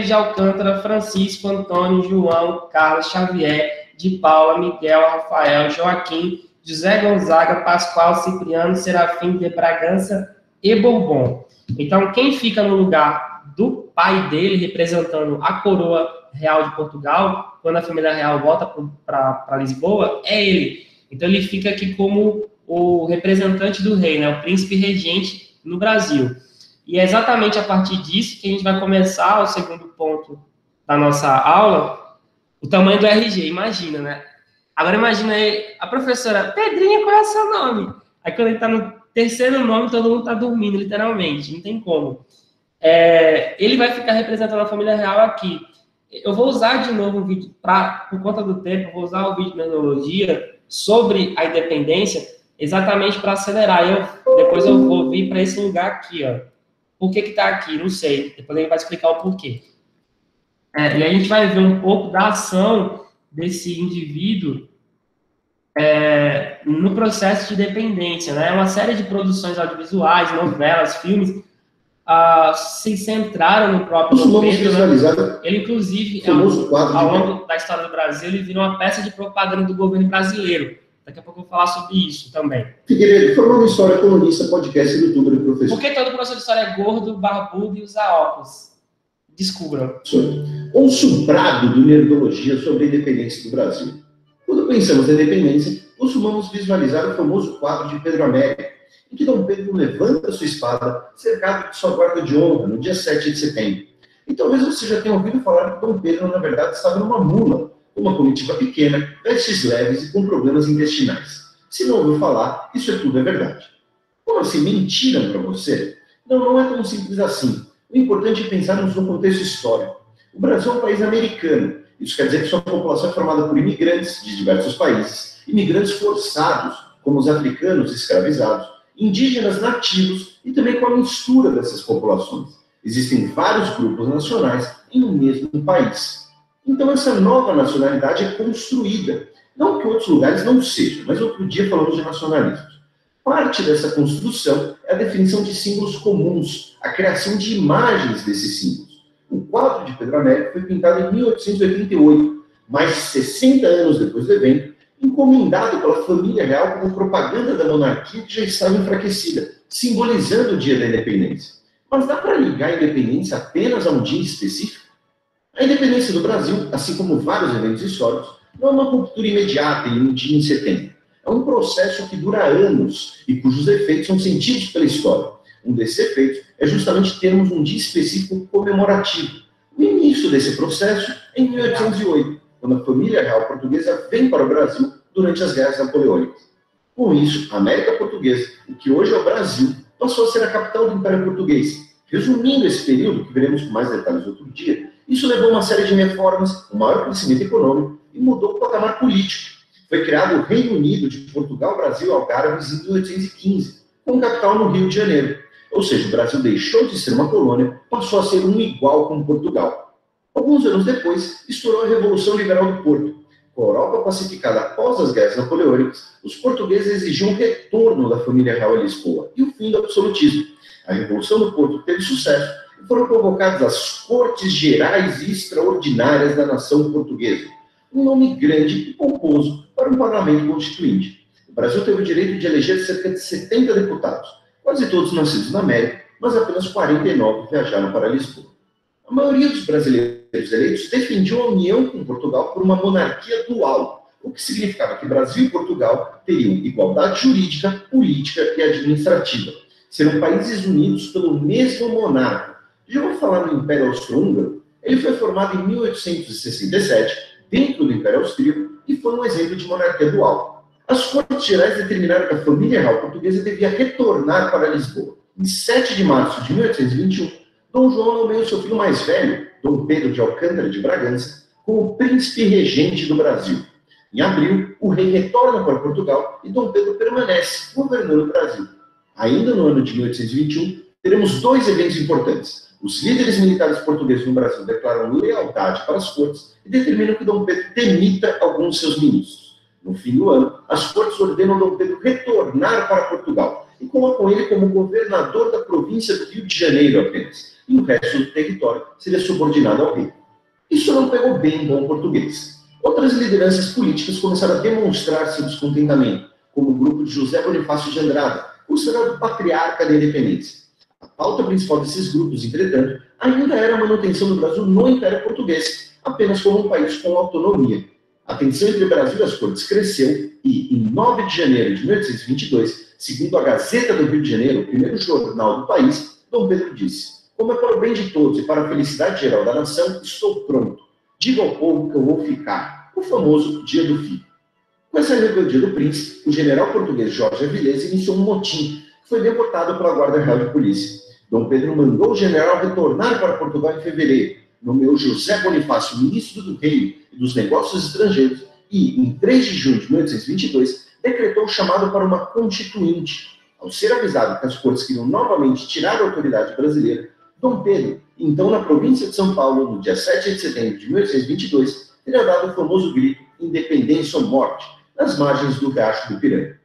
de Alcântara, Francisco, Antônio, João, Carlos, Xavier, de Paula, Miguel, Rafael, Joaquim, José Gonzaga, Pascoal, Cipriano, Serafim de Bragança e Bourbon. Então, quem fica no lugar do pai dele, representando a coroa real de Portugal, quando a família real volta para Lisboa, é ele. Então, ele fica aqui como o representante do rei, né? O príncipe regente no Brasil. E é exatamente a partir disso que a gente vai começar o segundo ponto da nossa aula, o tamanho do RG. Imagina, né? Agora imagina aí, a professora, Pedrinha, qual é o seu nome? Aí quando ele está no terceiro nome, todo mundo está dormindo, literalmente, não tem como. Ele vai ficar representando a família real aqui. Eu vou usar de novo um vídeo, por conta do tempo, vou usar o vídeo de metodologia sobre a independência, exatamente para acelerar. Depois eu vou vir para esse lugar aqui, ó. Por que está aqui? Não sei. Depois ele vai explicar o porquê. E aí a gente vai ver um pouco da ação desse indivíduo no processo de dependência, né? Uma série de produções audiovisuais, novelas, filmes, se centraram no próprio Dom Pedro, né? Ele, inclusive, ao longo da história do Brasil, ele virou uma peça de propaganda do governo brasileiro. Daqui a pouco eu vou falar sobre isso também. Figueiredo, formando História, colunista, podcast, youtuber e professor. Por que todo professor de história é gordo, barbudo e usa óculos? Descubram. Ouça um brado do Nerdologia sobre a independência do Brasil. Quando pensamos na independência, costumamos visualizar o famoso quadro de Pedro Américo, em que Dom Pedro levanta sua espada, cercado de sua guarda de honra, no dia 7 de setembro. E talvez você já tenha ouvido falar que Dom Pedro, na verdade, estava numa mula, uma comitiva pequena, vestes leves e com problemas intestinais. Se não ouviu falar, isso tudo é verdade. Como assim, mentiram para você? Não é tão simples assim. O importante é pensarmos no contexto histórico. O Brasil é um país americano. Isso quer dizer que sua população é formada por imigrantes de diversos países, imigrantes forçados, como os africanos escravizados, indígenas nativos e também com a mistura dessas populações. Existem vários grupos nacionais em um mesmo país. Então, essa nova nacionalidade é construída. Não que outros lugares não sejam, mas outro dia falamos de nacionalismos. Parte dessa construção é a definição de símbolos comuns, a criação de imagens desses símbolos. O quadro de Pedro Américo foi pintado em 1888, mais de 60 anos depois do evento, encomendado pela família real como propaganda da monarquia que já estava enfraquecida, simbolizando o dia da independência. Mas dá para ligar a independência apenas a um dia específico? A independência do Brasil, assim como vários eventos históricos, não é uma ruptura imediata em um dia em setembro. É um processo que dura anos e cujos efeitos são sentidos pela história. Um desses efeitos é justamente termos um dia específico comemorativo. O início desse processo é em 1808, quando a família real portuguesa vem para o Brasil durante as guerras napoleônicas. Com isso, a América Portuguesa, o que hoje é o Brasil, passou a ser a capital do Império Português. Resumindo esse período, que veremos com mais detalhes outro dia, isso levou a uma série de reformas, um maior crescimento econômico e mudou o patamar político. Foi criado o Reino Unido de Portugal, Brasil e Algarves em 1815, com capital no Rio de Janeiro. Ou seja, o Brasil deixou de ser uma colônia, passou a ser um igual com Portugal. Alguns anos depois, estourou a Revolução Liberal do Porto. Com a Europa pacificada após as guerras napoleônicas, os portugueses exigiam o retorno da família real a Lisboa e o fim do absolutismo. A Revolução do Porto teve sucesso e foram convocadas as Cortes Gerais e Extraordinárias da nação portuguesa. Um nome grande e pomposo para um parlamento constituinte. O Brasil teve o direito de eleger cerca de 70 deputados, quase todos nascidos na América, mas apenas 49 viajaram para Lisboa. A maioria dos brasileiros eleitos defendiam a união com Portugal por uma monarquia dual, o que significava que Brasil e Portugal teriam igualdade jurídica, política e administrativa. Serão países unidos pelo mesmo monarca. Já vou falar no Império Austro-Húngaro? Ele foi formado em 1867, dentro do Império Austríaco, e foi um exemplo de monarquia dual. As Cortes Gerais determinaram que a família real portuguesa devia retornar para Lisboa. Em 7 de março de 1821, Dom João nomeou seu filho mais velho, Dom Pedro de Alcântara de Bragança, como príncipe regente do Brasil. Em abril, o rei retorna para Portugal e Dom Pedro permanece governando o Brasil. Ainda no ano de 1821, teremos 2 eventos importantes. Os líderes militares portugueses no Brasil declaram lealdade para as cortes e determinam que Dom Pedro demita alguns de seus ministros. No fim do ano, as cortes ordenam Dom Pedro retornar para Portugal e colocam ele como governador da província do Rio de Janeiro apenas, e o resto do território seria subordinado ao rei. Isso não pegou bem em bom português. Outras lideranças políticas começaram a demonstrar seu descontentamento, como o grupo de José Bonifácio de Andrada, considerado patriarca da independência. A pauta principal desses grupos, entretanto, ainda era a manutenção do Brasil no Império Português, apenas como um país com autonomia. A tensão entre o Brasil e as cortes cresceu e, em 9 de janeiro de 1822, segundo a Gazeta do Rio de Janeiro, o primeiro jornal do país, Dom Pedro disse: "Como é para o bem de todos e para a felicidade geral da nação, estou pronto. Diga ao povo que eu vou ficar." O famoso Dia do Filho. Com essa rebeldia do príncipe, o general português Jorge Avilés iniciou um motim que foi deportado pela Guarda Real de Polícia. Dom Pedro mandou o general retornar para Portugal em fevereiro, nomeou José Bonifácio ministro do Reino e dos Negócios Estrangeiros e, em 3 de junho de 1822, decretou o chamado para uma constituinte. Ao ser avisado que as cortes queriam novamente tirar a autoridade brasileira, Dom Pedro, então na província de São Paulo, no dia 7 de setembro de 1822, teria dado o famoso grito "Independência ou Morte", nas margens do Riacho do Ipiranga.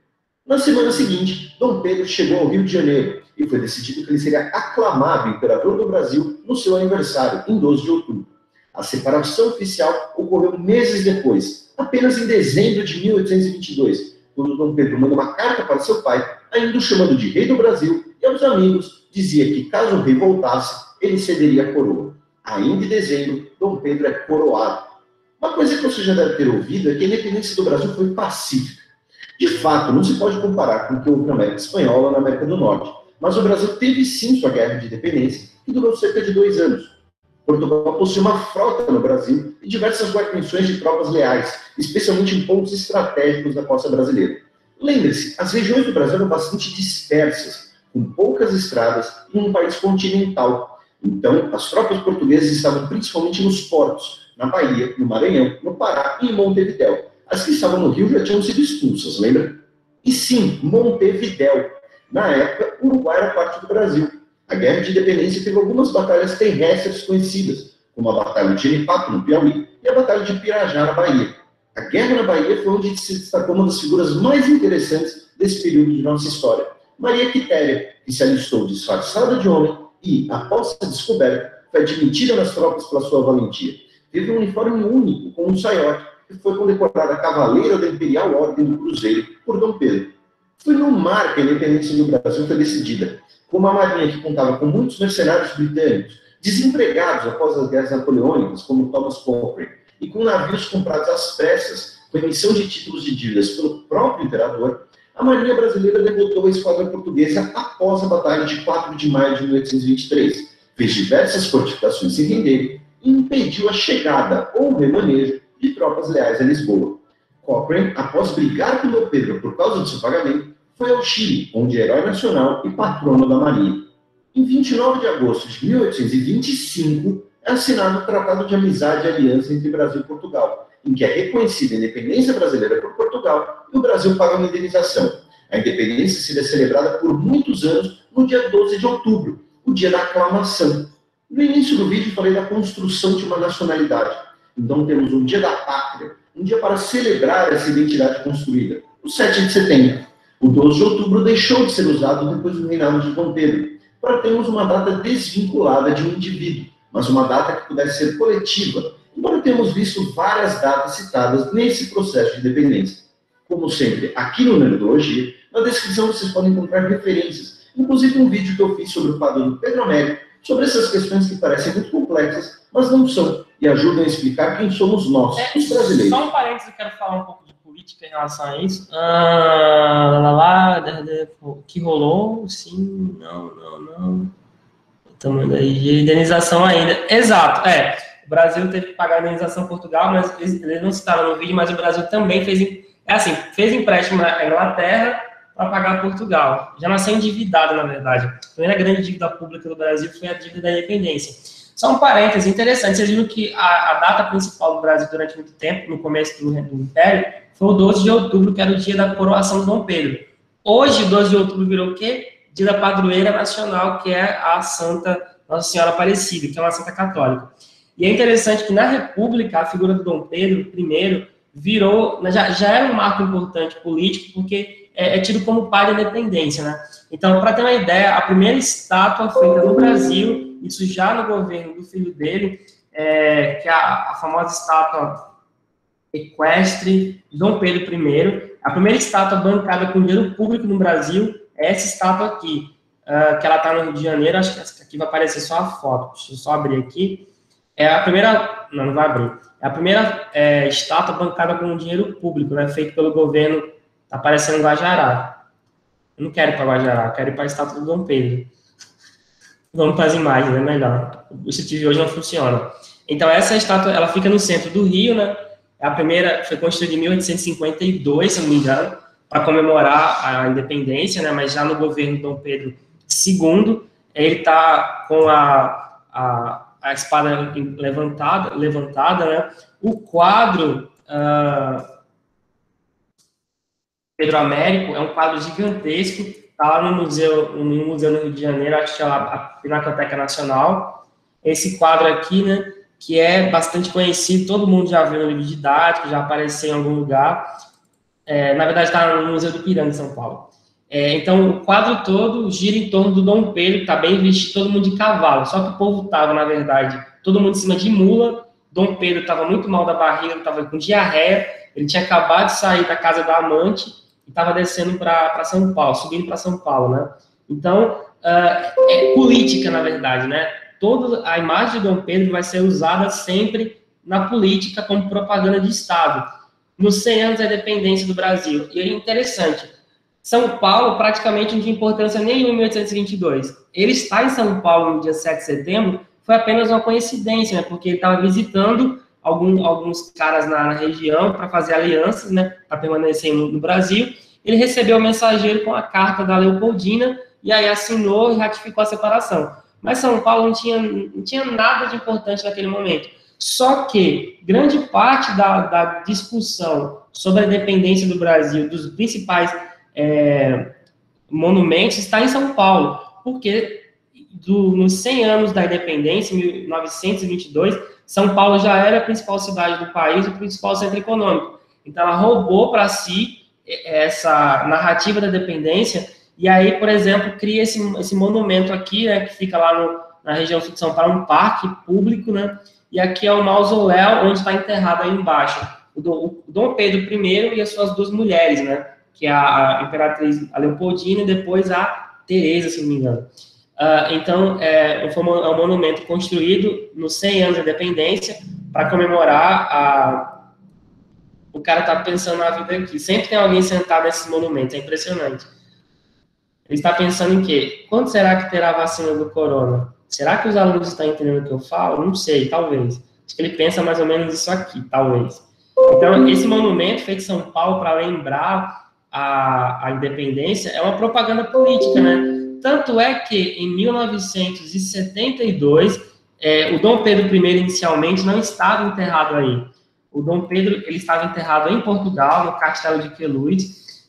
Na semana seguinte, Dom Pedro chegou ao Rio de Janeiro e foi decidido que ele seria aclamado imperador do Brasil no seu aniversário, em 12 de outubro. A separação oficial ocorreu meses depois, apenas em dezembro de 1822, quando Dom Pedro manda uma carta para seu pai, ainda o chamando de rei do Brasil, e aos amigos dizia que, caso o rei voltasse, ele cederia a coroa. Ainda em dezembro, Dom Pedro é coroado. Uma coisa que você já deve ter ouvido é que a independência do Brasil foi pacífica. De fato, não se pode comparar com o que houve na América Espanhola ou na América do Norte, mas o Brasil teve sim sua guerra de independência, que durou cerca de 2 anos. Portugal possui uma frota no Brasil e diversas guarnições de tropas leais, especialmente em pontos estratégicos da costa brasileira. Lembre-se, as regiões do Brasil eram bastante dispersas, com poucas estradas e um país continental. Então, as tropas portuguesas estavam principalmente nos portos, na Bahia, no Maranhão, no Pará e em Montevidéu. As que estavam no Rio já tinham sido expulsas, lembra? E sim, Montevidéu. Na época, o Uruguai era parte do Brasil. A Guerra de Independência teve algumas batalhas terrestres conhecidas, como a Batalha de Genipapo, no Piauí, e a Batalha de Pirajá, na Bahia. A Guerra na Bahia foi onde se destacou uma das figuras mais interessantes desse período de nossa história, Maria Quitéria, que se alistou disfarçada de homem e, após ser descoberta, foi admitida nas tropas pela sua valentia. Teve um uniforme único, com um saiote, e foi condecorada Cavaleira da Imperial Ordem do Cruzeiro por Dom Pedro. Foi no mar que a independência do Brasil foi decidida, com uma marinha que contava com muitos mercenários britânicos, desempregados após as guerras napoleônicas, como Thomas Cochrane, e com navios comprados às pressas, com emissão de títulos de dívidas pelo próprio imperador. A marinha brasileira derrotou a esquadra portuguesa após a Batalha de 4 de maio de 1823, fez diversas fortificações se renderem e impediu a chegada ou remanejo de tropas leais a Lisboa. Cochrane, após brigar com Dom Pedro por causa do seu pagamento, foi ao Chile, onde é herói nacional e patrono da Marinha. Em 29 de agosto de 1825, é assinado o Tratado de Amizade e Aliança entre Brasil e Portugal, em que é reconhecida a independência brasileira por Portugal e o Brasil paga uma indenização. A independência seria celebrada por muitos anos no dia 12 de outubro, o dia da aclamação. No início do vídeo falei da construção de uma nacionalidade. Então temos um dia da pátria, um dia para celebrar essa identidade construída, o 7 de setembro. O 12 de outubro deixou de ser usado depois do reinado de Dom Pedro, para termos uma data desvinculada de um indivíduo, mas uma data que pudesse ser coletiva, embora tenhamos visto várias datas citadas nesse processo de independência. Como sempre, aqui no Nerdologia, na descrição vocês podem encontrar referências, inclusive um vídeo que eu fiz sobre o padrão Pedro Américo, sobre essas questões que parecem muito complexas, mas não são, e ajudam a explicar quem somos nós, os brasileiros. Só um parênteses, eu quero falar um pouco de política em relação a isso. O que rolou? Sim, não. O tamanho de indenização ainda. Exato, O Brasil teve que pagar a indenização a Portugal, mas eles não citaram no vídeo, mas o Brasil também fez É assim, fez empréstimo na Inglaterra para pagar Portugal. Já nasceu endividado, na verdade. A primeira grande dívida pública do Brasil foi a dívida da independência. Só um parêntese interessante, vocês viram que a data principal do Brasil durante muito tempo, no começo do Império, foi o 12 de outubro, que era o dia da coroação de Dom Pedro. Hoje, o 12 de outubro virou o quê? Dia da padroeira nacional, que é a Santa Nossa Senhora Aparecida, que é uma santa católica. E é interessante que na República, a figura do Dom Pedro I virou, já era um marco importante político, porque é tido como pai da independência, né? Então, para ter uma ideia, a primeira estátua feita no Brasil, isso já no governo do filho dele, que é a famosa estátua equestre de Dom Pedro I, a primeira estátua bancada com dinheiro público no Brasil é essa estátua aqui, que ela está no Rio de Janeiro, acho que aqui vai aparecer só a foto, deixa eu só abrir aqui. É a primeira, não vai abrir, é a primeira estátua bancada com dinheiro público, né, feito pelo governo, está aparecendo em Guajará. Eu não quero ir para Guajará, eu quero ir para a estátua do Dom Pedro. Vamos para as imagens, é melhor. O Steve hoje não funciona. Então, essa estátua, ela fica no centro do Rio, né, a primeira foi construída em 1852, se não me engano, para comemorar a independência, né, mas já no governo de Dom Pedro II, ele está com a espada levantada, né? O quadro Pedro Américo é um quadro gigantesco, está lá no museu no Rio de Janeiro, acho que é a Pinacoteca Nacional. Esse quadro aqui, né, que é bastante conhecido, todo mundo já viu no livro didático, já apareceu em algum lugar. Na verdade, está no Museu do Ipiranga, em São Paulo. Então, o quadro todo gira em torno do Dom Pedro, que está bem vestido, todo mundo de cavalo. Só que o povo estava, na verdade, todo mundo em cima de mula. Dom Pedro estava muito mal da barriga, estava com diarreia. Ele tinha acabado de sair da casa da amante e estava descendo para São Paulo, subindo para São Paulo, né? Então, é política, na verdade, né? Toda a imagem de Dom Pedro vai ser usada sempre na política como propaganda de Estado, nos 100 anos da independência do Brasil. E é interessante, São Paulo praticamente não tinha importância nenhuma em 1822. Ele estar em São Paulo no dia 7 de setembro foi apenas uma coincidência, né? Porque ele estava visitando alguns caras na região para fazer alianças, né? Para permanecer no Brasil. Ele recebeu o mensageiro com a carta da Leopoldina e aí assinou e ratificou a separação. Mas São Paulo não tinha nada de importante naquele momento. Só que grande parte da discussão sobre a independência do Brasil, dos principais monumentos, está em São Paulo, porque nos 100 anos da independência, em 1922, São Paulo já era a principal cidade do país, o principal centro econômico. Então, ela roubou para si essa narrativa da independência, e aí, por exemplo, cria esse monumento aqui, né, que fica lá na região sul de São Paulo, um parque público, né, e aqui é o mausoléu onde está enterrado aí embaixo o Dom Pedro I e as suas duas mulheres, né, que é a imperatriz Leopoldina e depois a Teresa, se não me engano. Então, é um monumento construído nos 100 anos da independência para comemorar o cara tá pensando na vida aqui. Sempre tem alguém sentado nesses monumentos, é impressionante. Ele está pensando em quê? Quando será que terá a vacina do corona? Será que os alunos estão entendendo o que eu falo? Não sei, talvez. Acho que ele pensa mais ou menos isso aqui, talvez. Então, esse monumento feito em São Paulo para lembrar a independência é uma propaganda política, né? Tanto é que, em 1972, o Dom Pedro I, inicialmente, não estava enterrado aí. O Dom Pedro, ele estava enterrado em Portugal, no Castelo de Queluz.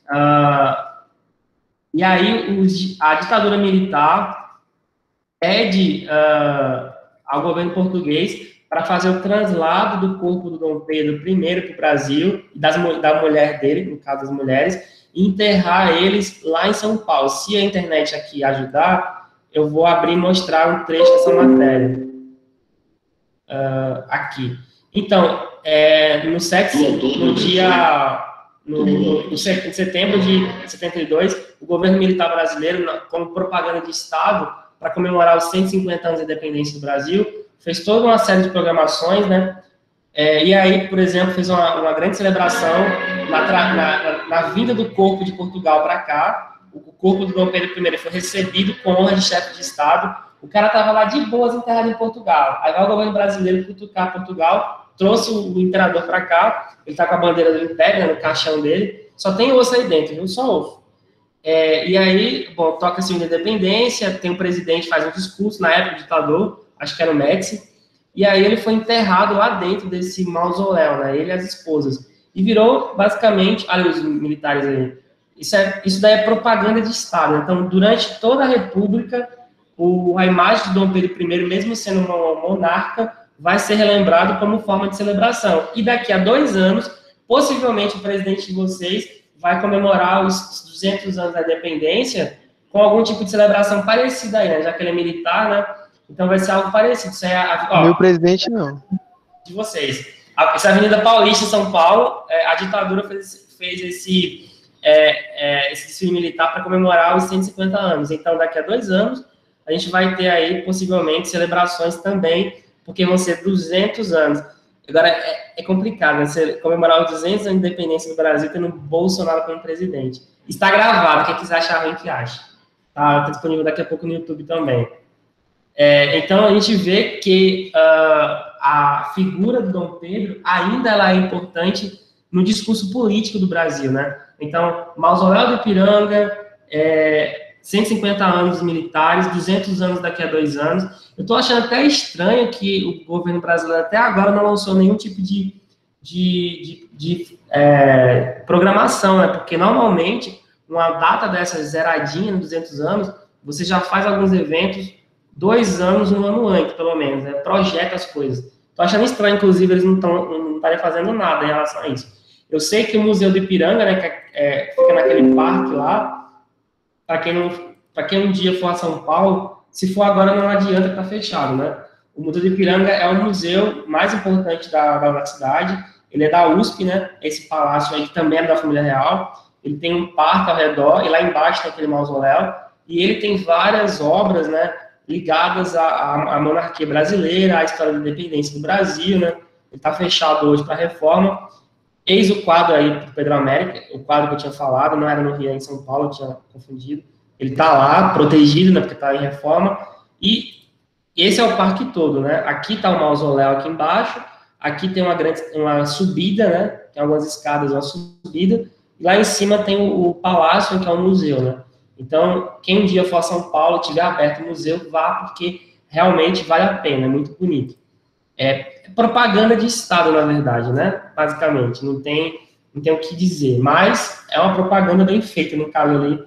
E aí, a ditadura militar pede ao governo português para fazer o traslado do corpo do Dom Pedro I para o Brasil, e da mulher dele, no caso das mulheres, e enterrar eles lá em São Paulo. Se a internet aqui ajudar, eu vou abrir e mostrar um trecho dessa matéria. Aqui. Então, em setembro de 72, o governo militar brasileiro, como propaganda de Estado, para comemorar os 150 anos da independência do Brasil, fez toda uma série de programações, né? E aí, por exemplo, fez uma grande celebração na vinda do corpo de Portugal para cá. O corpo do Dom Pedro I foi recebido com honra de chefe de Estado. O cara estava lá de boas enterrado em Portugal. Aí vai o governo brasileiro cutucar Portugal, trouxe o imperador para cá, ele está com a bandeira do Império, né, no caixão dele, só tem osso aí dentro, viu? Só osso. E aí, bom, toca-se a independência, tem um presidente, faz um discurso, na época do ditador, acho que era o Médici, e aí ele foi enterrado lá dentro desse mausoléu, né, ele e as esposas, e virou, basicamente, olha os militares aí, isso daí é propaganda de Estado, né? Então, durante toda a República, a imagem de Dom Pedro I, mesmo sendo um monarca, vai ser relembrado como forma de celebração, e daqui a 2 anos, possivelmente o presidente de vocês vai comemorar os 200 anos da independência com algum tipo de celebração parecida aí, né? Já que ele é militar, né? Então vai ser algo parecido. Isso é Meu presidente, não. De vocês. Essa Avenida Paulista, em São Paulo, a ditadura fez esse desfile militar para comemorar os 150 anos. Então, daqui a 2 anos, a gente vai ter aí, possivelmente, celebrações também, porque vão ser 200 anos. Agora, é complicado, né? Você comemorar os 200 anos de independência do Brasil tendo Bolsonaro como presidente. Está gravado, quem quiser achar ruim que acha. Tá disponível daqui a pouco no YouTube também. Então, a gente vê que a figura do Dom Pedro ainda ela é importante no discurso político do Brasil, né? Então, Mausoléu do Ipiranga, 150 anos militares, 200 anos daqui a 2 anos. Eu estou achando até estranho que o governo brasileiro até agora não lançou nenhum tipo de programação, né? Porque normalmente uma data dessas zeradinha, 200 anos, você já faz alguns eventos 2 anos, um ano antes, pelo menos, né? Projeta as coisas. Estou achando estranho, inclusive, eles não estarem fazendo nada em relação a isso. Eu sei que o Museu do Ipiranga, né, que fica naquele parque lá, para quem um dia for a São Paulo, se for agora não adianta que tá fechado, né? O Museu do Ipiranga é o museu mais importante da cidade, ele é da USP, né? Esse palácio aí que também é da família real, ele tem um parque ao redor, e lá embaixo tem aquele mausoléu, e ele tem várias obras, né, ligadas à monarquia brasileira, à história da independência do Brasil, né? Ele está fechado hoje para reforma. Eis o quadro aí do Pedro América, o quadro que eu tinha falado, não era no Rio, é em São Paulo, eu tinha confundido. Ele está lá, protegido, né, porque está em reforma, e esse é o parque todo, né? Aqui está o mausoléu aqui embaixo, aqui tem uma subida, né? Tem algumas escadas, uma subida, e lá em cima tem o palácio, que é um museu, né? Então, quem um dia for a São Paulo, tiver aberto o museu, vá, porque realmente vale a pena, é muito bonito. É propaganda de Estado, na verdade, né? Basicamente, não tem o que dizer, mas é uma propaganda bem feita, no caso ali,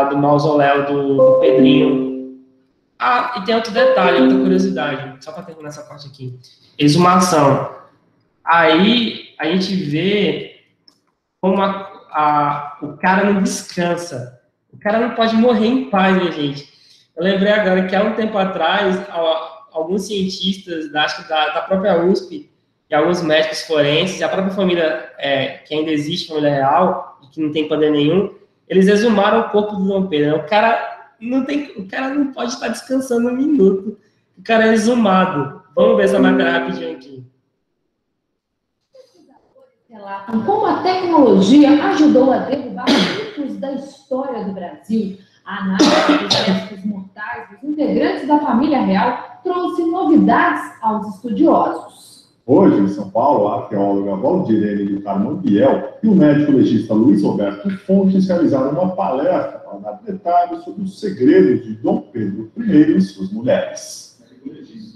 do mausoléu do Pedrinho. E tem outro detalhe, outra curiosidade, só para terminar essa parte aqui. Exumação. Aí, a gente vê como o cara não descansa. O cara não pode morrer em paz, minha gente. Eu lembrei agora que há um tempo atrás, alguns cientistas, acho que da própria USP, e alguns médicos forenses, e a própria família, que ainda existe, família real, que não tem poder nenhum, eles exumaram o corpo do Dom Pedro. O cara não pode estar descansando um minuto. O cara é exumado. Vamos ver essa matéria rapidinho aqui. Relatam como a tecnologia ajudou a derrubar mitos da história do Brasil. A análise dos restos mortais dos integrantes da família real trouxe novidades aos estudiosos. Hoje, em São Paulo, a arqueóloga Valdirene de Carmo Biel e o médico legista Luiz Roberto Fontes realizaram uma palestra para dar detalhes sobre os segredos de Dom Pedro I e suas mulheres.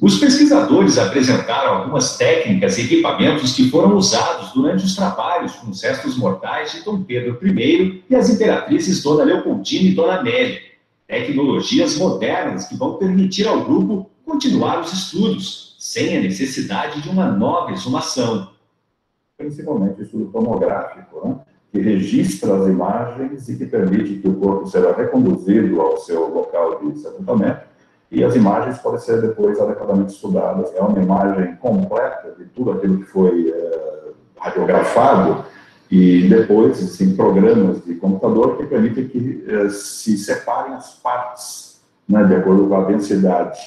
Os pesquisadores apresentaram algumas técnicas e equipamentos que foram usados durante os trabalhos com os restos mortais de Dom Pedro I e as imperatrizes Dona Leopoldina e Dona Amélia. Tecnologias modernas que vão permitir ao grupo continuar os estudos, sem a necessidade de uma nova exumação. Principalmente o estudo tomográfico, né? Que registra as imagens e que permite que o corpo seja reconduzido ao seu local de sepultamento. E as imagens podem ser depois adequadamente estudadas. É uma imagem completa de tudo aquilo que foi radiografado e depois existem programas de computador que permitem que se separem as partes, né, de acordo com a densidade.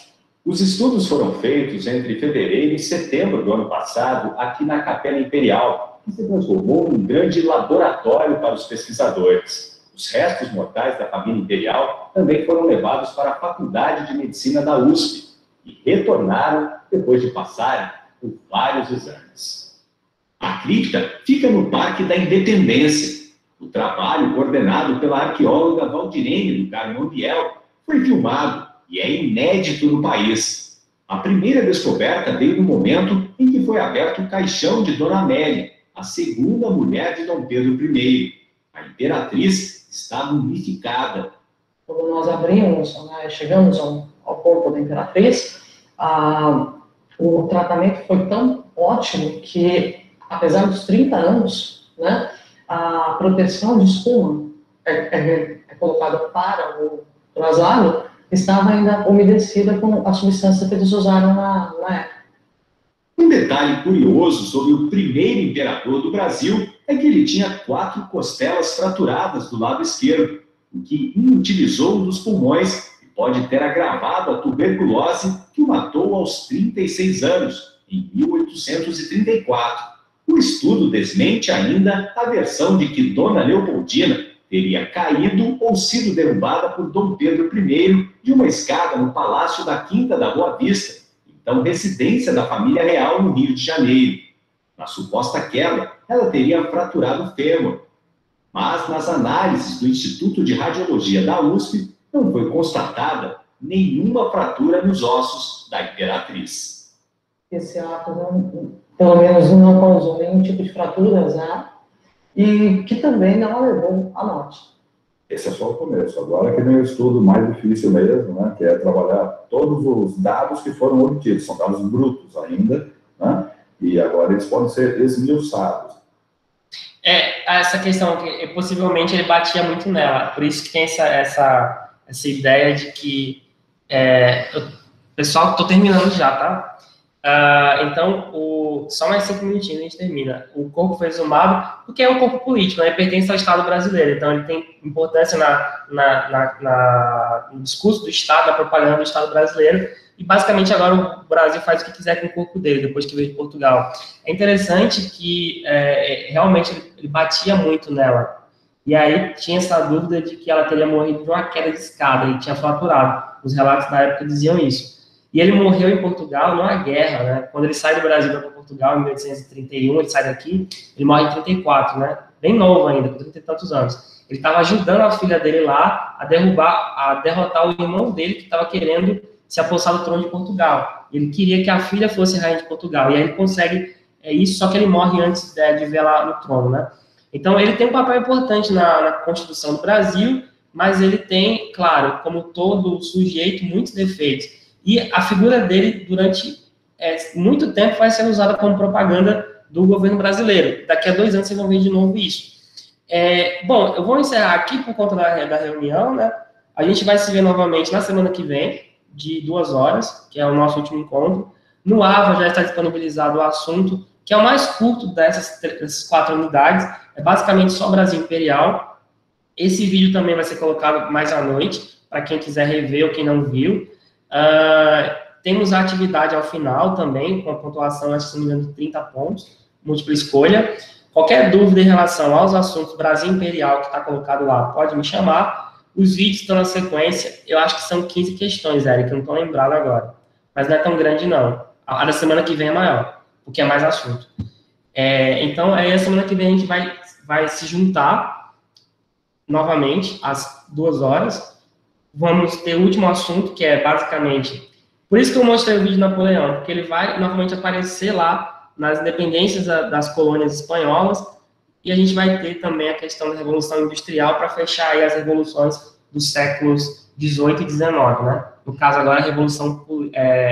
Os estudos foram feitos entre fevereiro e setembro do ano passado aqui na Capela Imperial, que se transformou num grande laboratório para os pesquisadores. Os restos mortais da família imperial também foram levados para a Faculdade de Medicina da USP e retornaram depois de passarem por vários exames. A cripta fica no Parque da Independência. O trabalho, coordenado pela arqueóloga Valdirene do Carmo Biel, foi filmado e é inédito no país. A primeira descoberta veio no momento em que foi aberto o caixão de Dona Amélia, a segunda mulher de Dom Pedro I. A imperatriz está mumificada. Quando nós abrimos, né, chegamos ao corpo da imperatriz, o tratamento foi tão ótimo que, apesar dos 30 anos, né, a proteção de espuma é colocada para o traslado, estava ainda umedecida com a substância que eles usaram na época. Um detalhe curioso sobre o primeiro imperador do Brasil é que ele tinha 4 costelas fraturadas do lado esquerdo, o que inutilizou um dos pulmões e pode ter agravado a tuberculose que o matou aos 36 anos, em 1834. O estudo desmente ainda a versão de que Dona Leopoldina teria caído ou sido derrubada por Dom Pedro I de uma escada no Palácio da Quinta da Boa Vista, então residência da família real no Rio de Janeiro. Na suposta queda, ela teria fraturado o fêmur. Mas nas análises do Instituto de Radiologia da USP, não foi constatada nenhuma fratura nos ossos da imperatriz. Esse ato, pelo menos, não causou nenhum tipo de fraturas, né? E que também não a levou à morte. Esse é só o começo. Agora que vem o estudo mais difícil mesmo, né, que é trabalhar todos os dados que foram obtidos. São dados brutos ainda, né, e agora eles podem ser esmiuçados. Essa questão que possivelmente ele batia muito nela, por isso que tem essa ideia de que... pessoal, estou terminando já, tá? Então, só mais 5 minutinhos a gente termina. O corpo foi exumado porque é um corpo político, né? Ele pertence ao Estado brasileiro, então ele tem importância no discurso do Estado, na propaganda do Estado brasileiro, e basicamente agora o Brasil faz o que quiser com o corpo dele, depois que veio de Portugal. É interessante que realmente ele batia muito nela, e aí tinha essa dúvida de que ela teria morrido de uma queda de escada, e tinha fraturado. Os relatos da época diziam isso. E ele morreu em Portugal numa guerra, né? Quando ele sai do Brasil para Portugal, em 1831, ele sai daqui, ele morre em 34, né? Bem novo ainda, com 30 e tantos anos. Ele estava ajudando a filha dele lá a derrotar o irmão dele que estava querendo se apossar do trono de Portugal. Ele queria que a filha fosse rainha de Portugal. E aí ele consegue isso, só que ele morre antes de ver ela no trono, né? Então ele tem um papel importante na Constituição do Brasil, mas ele tem, claro, como todo sujeito, muitos defeitos. E a figura dele, durante muito tempo, vai ser usada como propaganda do governo brasileiro. Daqui a 2 anos, vocês vão ver de novo isso. Bom, eu vou encerrar aqui por conta da reunião, né? A gente vai se ver novamente na semana que vem, de 2 horas, que é o nosso último encontro. No AVA já está disponibilizado o assunto, que é o mais curto dessas 4 unidades. É basicamente só Brasil Imperial. Esse vídeo também vai ser colocado mais à noite, para quem quiser rever ou quem não viu. Temos a atividade ao final também, com a pontuação, acho que se não me engano, de 30 pontos, múltipla escolha. Qualquer dúvida em relação aos assuntos Brasil Imperial que está colocado lá, pode me chamar. Os vídeos estão na sequência, eu acho que são 15 questões, Eric, eu não estou lembrado agora. Mas não é tão grande, não. A da semana que vem é maior, porque é mais assunto. Então, aí a semana que vem a gente vai se juntar novamente, às 2 horas. Vamos ter o último assunto, que é basicamente... Por isso que eu mostrei o vídeo de Napoleão, porque ele vai novamente aparecer lá nas independências das colônias espanholas, e a gente vai ter também a questão da Revolução Industrial para fechar aí as revoluções dos séculos 18 e 19, né? No caso agora, a Revolução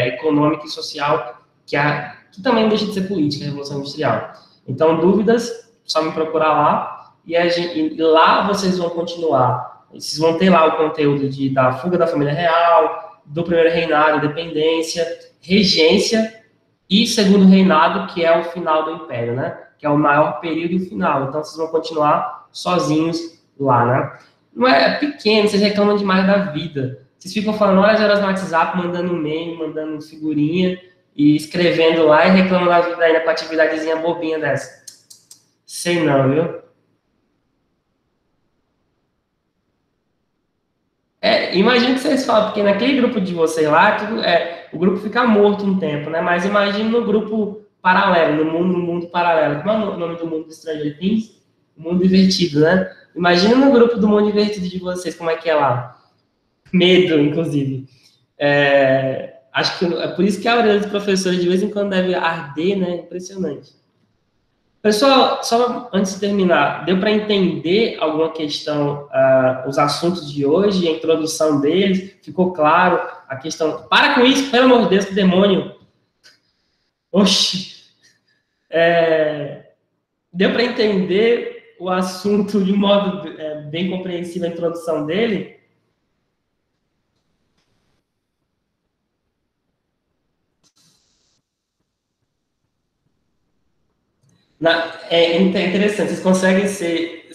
Econômica e Social, que também deixa de ser política, a Revolução Industrial. Então, dúvidas, só me procurar lá, e lá vocês vão continuar. Vocês vão ter lá o conteúdo da fuga da família real, do primeiro reinado, independência, regência e segundo reinado, que é o final do império, né? Que é o maior período final. Então, vocês vão continuar sozinhos lá, né? Não é pequeno, vocês reclamam demais da vida. Vocês ficam falando horas no WhatsApp, mandando meme, mandando figurinha e escrevendo lá e reclamam da vida ainda com a atividadezinha bobinha dessa. Sei não, viu? Imagina que vocês falam, porque naquele grupo de vocês lá, o grupo fica morto um tempo, né? Mas imagine no grupo paralelo, no mundo paralelo. Como é o nome do mundo do Stranger Things? O mundo invertido, né? Imagina no grupo do mundo invertido de vocês, como é que é lá. Medo, inclusive. Acho que é por isso que a orelha dos professores de vez em quando deve arder, né? Impressionante. Pessoal, só antes de terminar, deu para entender alguma questão, os assuntos de hoje, a introdução deles? Ficou claro a questão? Para com isso, pelo amor de Deus, que demônio! Oxi! Deu para entender o assunto de um modo bem compreensível, a introdução dele? É interessante, vocês conseguem ser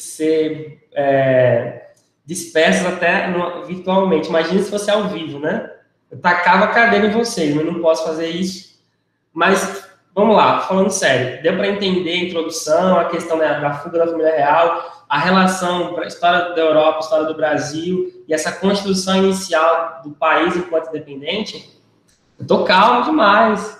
dispersos até virtualmente. Imagina se fosse ao vivo, né? Eu tacava a cadeira em vocês, mas não posso fazer isso. Mas, vamos lá, falando sério, deu para entender a introdução, a questão da fuga da família real, a relação, a história da Europa, a história do Brasil, e essa construção inicial do país enquanto independente? Eu tô calmo demais.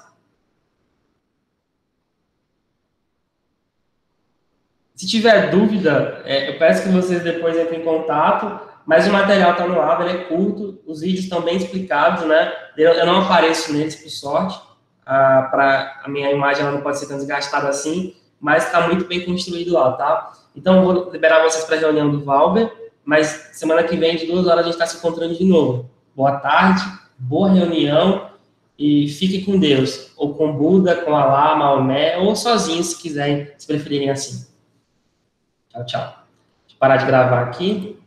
Se tiver dúvida, eu peço que vocês depois entrem em contato, mas o material está no ar, ele é curto, os vídeos estão bem explicados, né? Eu não apareço neles, por sorte, a minha imagem ela não pode ser tão desgastada assim, mas está muito bem construído lá, tá? Então, eu vou liberar vocês para a reunião do Valber, mas semana que vem, de 2 horas, a gente está se encontrando de novo. Boa tarde, boa reunião, e fiquem com Deus, ou com Buda, com Alá, Maomé, ou sozinhos, se quiserem, se preferirem assim. Tchau, tchau. Deixa eu parar de gravar aqui.